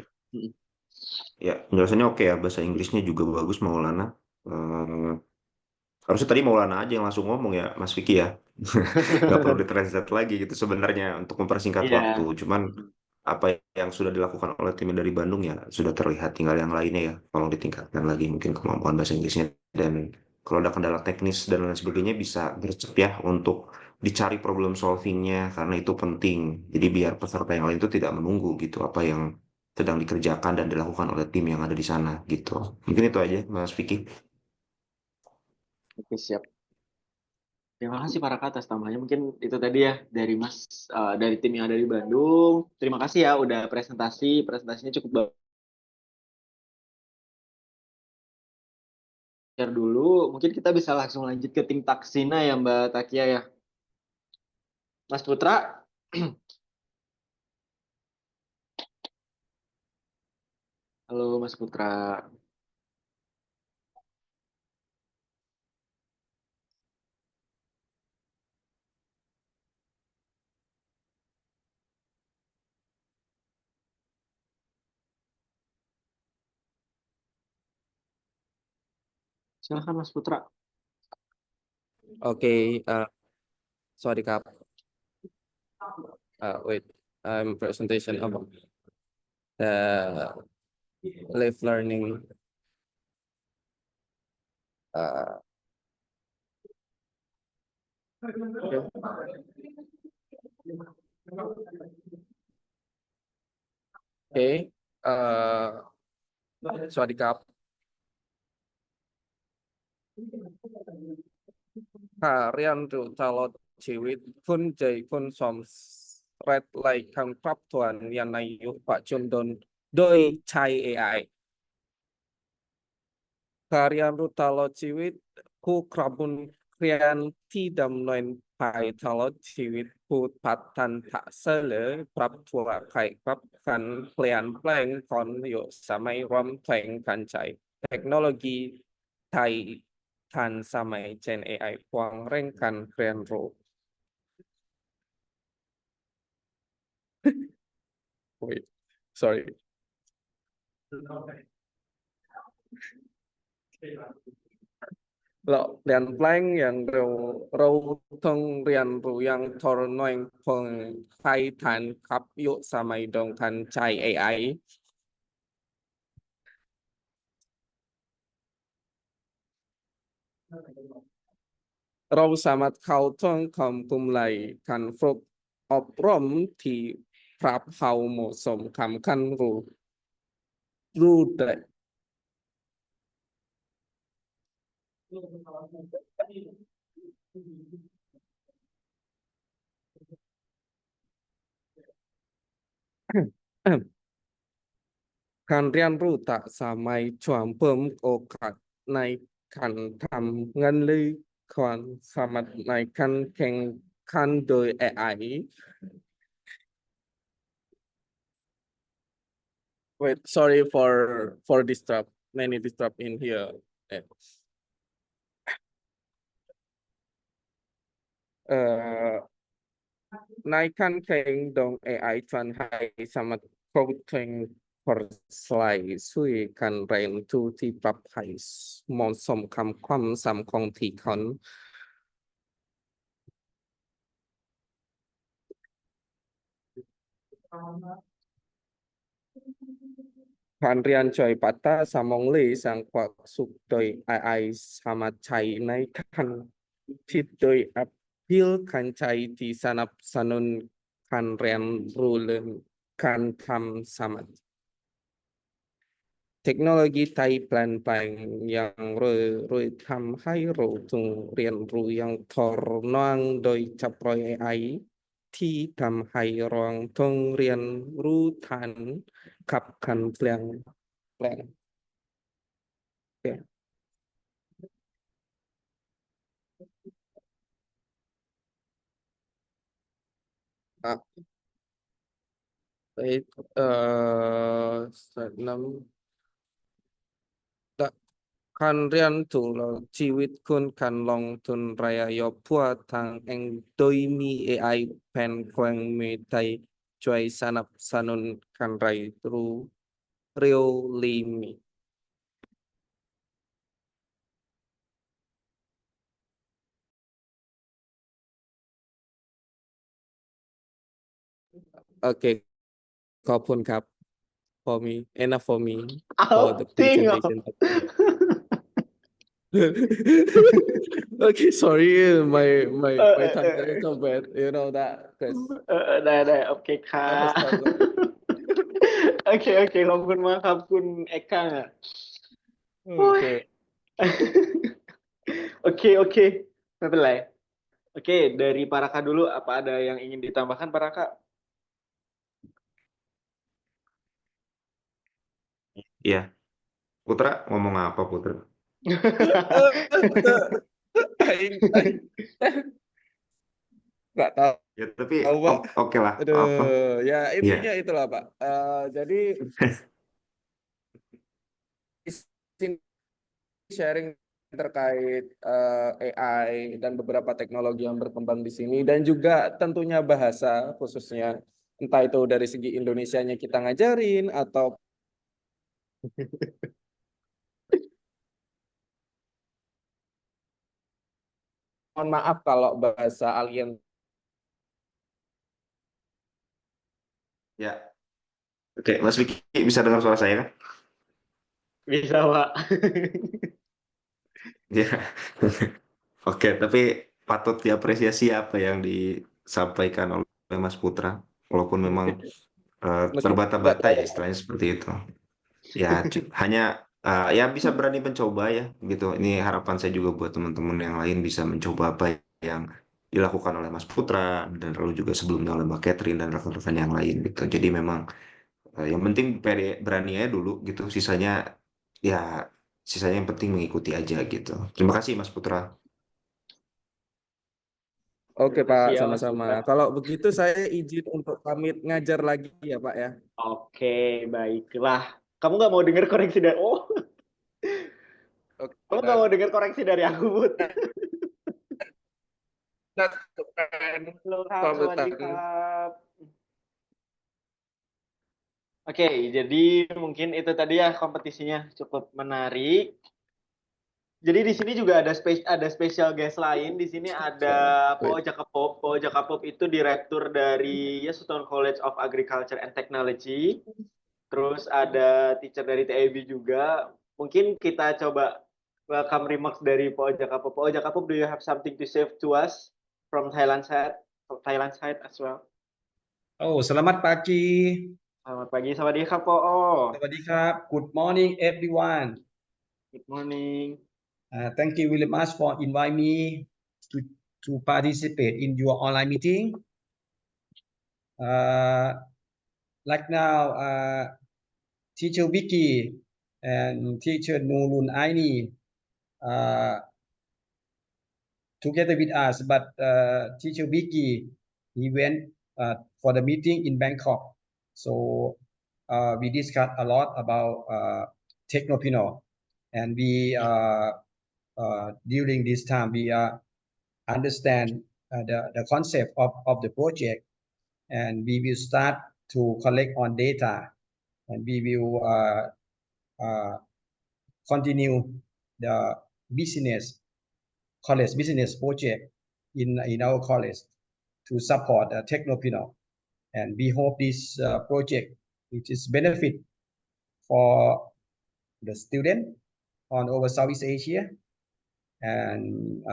Ya, penjelasannya oke ya. Bahasa Inggrisnya juga bagus, Maulana. Harusnya tadi Maulana aja yang langsung ngomong ya, Mas Vicky ya. Nggak perlu ditranslate lagi gitu sebenarnya untuk mempersingkat Iya. waktu. Cuman apa yang sudah dilakukan oleh tim dari Bandung ya sudah terlihat, tinggal yang lainnya ya. Tolong ditingkatkan lagi mungkin kemampuan bahasa Inggrisnya. Dan kalau ada kendala teknis dan lain sebagainya bisa gercep ya untuk dicari problem solvingnya karena itu penting. Jadi biar peserta yang lain itu tidak menunggu gitu apa yang sedang dikerjakan dan dilakukan oleh tim yang ada di sana gitu. Mungkin itu aja Mas Vicky. Oke, siap. Terima kasih Pak Raka atas tambahannya. Mungkin itu tadi ya dari dari tim yang ada di Bandung. Terima kasih ya udah presentasinya cukup bagus. Dulu mungkin kita bisa langsung lanjut ke tim Taksina ya Mbak Takia ya. Mas Putra. Halo Mas Putra. Silakan Mas Putra. Okay, sorry, Kap. Wait, presentation about the live learning. Okay, sorry, Kap. ค่ะเรียนรู้ตลอดชีวิตคุณใจคุณสมเร็จไหลคำครอบถ้วนเรียนในยุคปัจจุบันโดยใช้ AI ค่ะเรียนรู้ตลอดชีวิตผู้กระบวนการที่ดำเนินไปตลอดชีวิตผู้พัฒนาเสริมปรับตัวไปปรับกันเปลี่ยนแปลงคนอยู่สมัยรวมถึงการใช้เทคโนโลยีไทยทันสมัยเช่น AI พวงเร่งการเรียนรู้ Wait, sorry. เราเรียนแปลงอย่างเราต้องเรียนรู้อย่างทรมานเพื่อให้ทันกับยุคสมัยดงทันใช้ AI เราสามารถเข้าถึงคำกลุ่มไหลการฝึกอบรมที่ปรับเขาเหมาะสมคำคันรู้ได้ การเรียนรู้แต่สมัยช่วงเพิ่มโอกาสในการทำงานหรือความสามารถในการแข่งขันโดย AI Wait, sorry for disturb many disturb in here เอ่อในการแข่งโดย AI ชวนให้สามารถเข้าถึงผลสไลด์ช่วยการเรียนรู้ที่ปรับให้เหมาะสมกับความสำคัญที่คน การเรียนช่วยพัฒนาสมองเลยสร้างความสุขโดย AI สามารถใช้ในการคิดโดยแอปพลิเคชันที่สนับสนุนการเรียนรู้และการทำสมาธิเทคโนโลยีไทยเปลี่ยนแปลงอย่างเร็วทำให้เราต้องเรียนรู้อย่างทรมานโดยเฉพาะ AI ที่ทำให้เราต้องเรียนรู้ทันกับการเปลี่ยนแปลง Baik, enam การเรียนรู้ชีวิตคุณการลงทุนรายย่อยเพื่อทางเองโดยมี AI เป็นเครื่องมือที่ช่วยสนับสนุนการเรียนรู้เร็วลิมิต โอเคขอบคุณครับ for me enough for me เอา for the จริงเหรอ presentation Okay, sorry, my เออ my tongue is so bad, you know that, Chris. ได้โอเคค่ะ Understand that. โอเคขอบคุณมากครับคุณเอ็กซ์กังอ่ะโอ้ย Okay. โอเคไม่เป็นไรโอเคdari Paraka dulu apa ada yang ingin ditambahkan Paraka Iya, Putra ngomong apa Putra? Aing nggak tahu Ya tapi Pak. oke lah. Aduh, ya Iya. intinya itulah Pak. Jadi sini sharing terkait AI dan beberapa teknologi yang berkembang di sini dan juga tentunya bahasa khususnya entah itu dari segi Indonesianya kita ngajarin atau mohon maaf kalau bahasa alien. Ya. Oke, Mas Vicky bisa dengar suara saya kan? Bisa, Pak. Ya. Oke, tapi patut diapresiasi apa yang disampaikan oleh Mas Putra, walaupun memang terbata-bata ya istilahnya seperti itu. Ya, hanya ya bisa berani mencoba ya, gitu. Ini harapan saya juga buat teman-teman yang lain bisa mencoba apa yang dilakukan oleh Mas Putra dan lalu juga sebelumnya oleh Mbak Catherine dan rekan-rekan yang lain gitu. Jadi memang yang penting berani aja dulu gitu. Sisanya yang penting mengikuti aja gitu. Terima kasih Mas Putra. Oke Terima kasih Pak, ya, Mas sama-sama. Putra. Kalau begitu saya izin untuk pamit ngajar lagi ya Pak ya. Oke, baiklah. Kamu nggak mau dengar koreksi dari... Oh, Oke, kamu nggak mau dengar koreksi dari aku, Bud? Halo, Kak. Sawadee-kap. Oke, jadi mungkin itu tadi ya kompetisinya cukup menarik. Jadi di sini juga ada special guest lain. Di sini ada Po Jakapop. Po Jakapop itu direktur dari Yesutown College of Agriculture and Technology. Terus ada teacher dari TIB juga. Mungkin kita coba welcome remarks dari Po Jakapop. Po Jakapop, do you have something to say to us from Thailand side as well? Oh, selamat pagi. Selamat pagi, sawadee-kap, Po. Sawadee-kap. Good morning, everyone. Good morning. Thank you very much for inviting me to participate in your online meeting. Like now, Teacher Vicky and Teacher Nurul Aini together with us, but Teacher Vicky, he went for the meeting in Bangkok. So we discussed a lot about Technopino, and we during this time we understand the concept of the project, and we will start to collect on data, and we will continue the college business project in our college to support Technopino, and we hope this project, which is benefit for the student on over Southeast Asia, and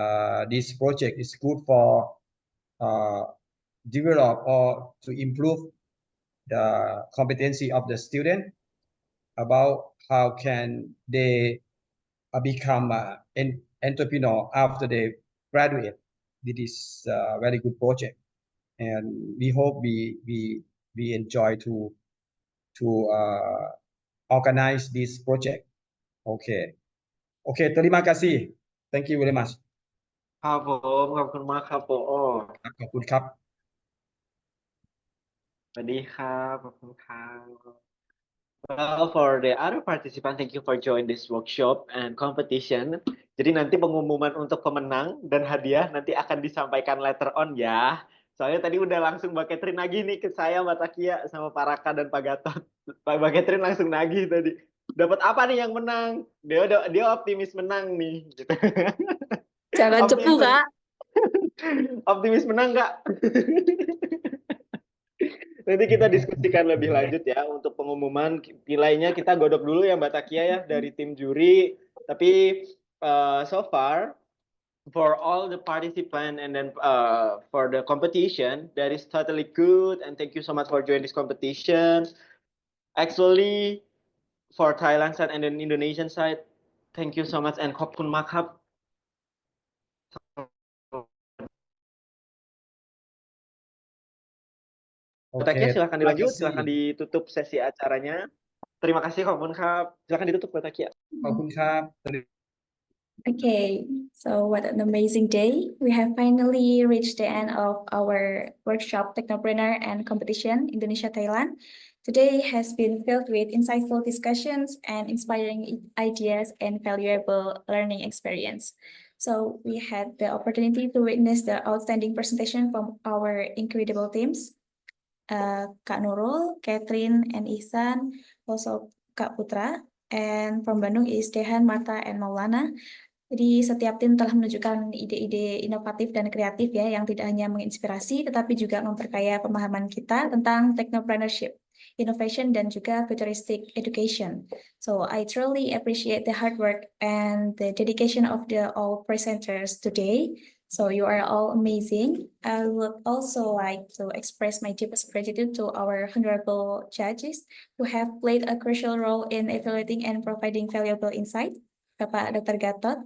this project is good for develop or to improve the competency of the student about how can they become an entrepreneur after they graduate. This is a very good project, and we hope we enjoy to organize this project. Okay, terima kasih. Thank you very much. ครับผมขอบคุณมากครับโป ขอบคุณครับ สวัสดีครับขอบคุณครับ Well, for the other participant, thank you for join this workshop and competition. Jadi nanti pengumuman untuk pemenang dan hadiah nanti akan disampaikan later on ya. Soalnya tadi udah langsung Mbak Catherine nagih nih ke saya, Mbak Takia, sama Pak Raka dan Pak Gatot. Mbak Catherine langsung nagih tadi. Dapat apa nih yang menang? Dia optimis menang nih. Gitu. Jangan cepu, Kak. Optimis menang, Kak. Nanti kita diskusikan lebih lanjut ya untuk pengumuman nilainya. Kita godok dulu ya Mbak Takia ya dari tim juri. Tapi so far for all the participant and then for the competition, that is totally good and thank you so much for joining this competition. Actually for Thailand side and then Indonesian side, thank you so much and ขอบคุณมากครับ Takia, silahkan dilanjut, silahkan ditutup sesi acaranya. Terima kasih, khop kun kap. Silahkan ditutup, Mbak Takia. Khop kun kap. Okay, so what an amazing day. We have finally reached the end of our workshop Technopreneur and Competition Indonesia Thailand. Today has been filled with insightful discussions and inspiring ideas and valuable learning experience. So we had the opportunity to witness the outstanding presentation from our incredible teams. Kak Nurul, Catherine, and Ihsan, also Kak Putra, and from Bandung is Dehan, Marta, and Maulana. Jadi setiap tim telah menunjukkan ide-ide inovatif dan kreatif ya, yang tidak hanya menginspirasi, tetapi juga memperkaya pemahaman kita tentang technopreneurship, innovation, dan juga futuristic education. So I truly appreciate the hard work and the dedication of the all presenters today. So you are all amazing. I would also like to express my deepest gratitude to our honorable judges who have played a crucial role in evaluating and providing valuable insight. Bapak Dr. Gatot,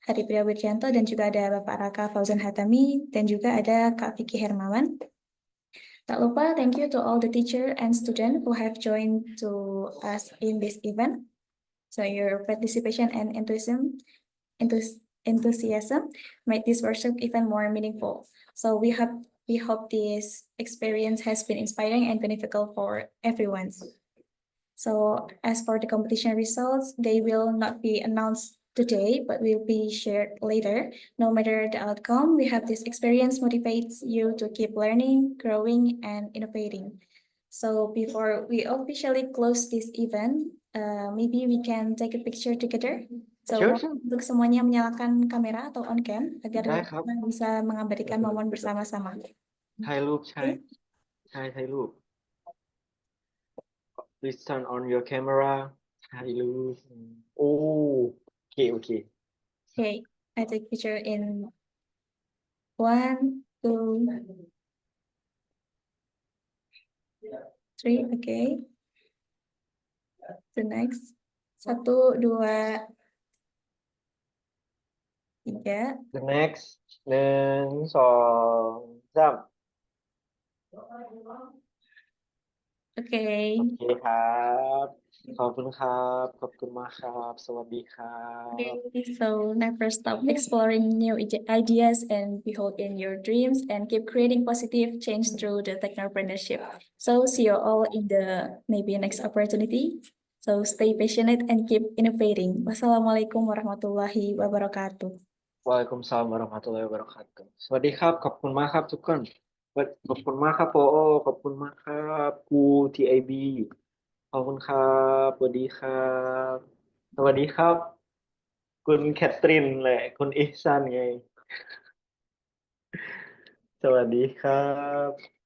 Hari Priya Wirjanto, dan juga ada Bapak Raka Fauzan Hatami, dan juga ada Kak Vicky Hermawan. Tak lupa, thank you to all the teacher and student who have joined to us in this event. So your participation and enthusiasm made this workshop even more meaningful. So we hope this experience has been inspiring and beneficial for everyone. So as for the competition results, they will not be announced today, but will be shared later. No matter the outcome, we have this experience motivates you to keep learning, growing, and innovating. So before we officially close this event, maybe we can take a picture together. So Sure, sure. untuk semuanya menyalakan kamera atau on cam agarได้ครับ kita bisa mengabadikan momen bersama-sama. ถ่ายรูปใช่ถ่ายรูป Please turn on your camera ถ่ายรูปโอ้โอเค Okay, I take picture in 1, 2, 3. Okay. The next 1, 2, 3. The next 1 2 3 Okay. โอเคครับขอบคุณครับขอบคุณมากครับสวัสดีครับ Okay, so never stop exploring new ideas and behold in your dreams and keep creating positive change through the technopreneurship. So see you all in the maybe next opportunity. So stay passionate and keep innovating. Wassalamualaikum warahmatullahi wabarakatuh. วะอะลัยกุมสสลามวะเราะห์มะตุลลอฮิวะบะเราะกาตุฮ์สวัสดีครับขอบคุณมากครับทุกคนขอบคุณมากครับผอขอบคุณมากครับครู TIB ขอบคุณครับสวัสดีครับสวัสดีครับคุณแคทรินและคุณอิฮซันไงสวัสดีครับ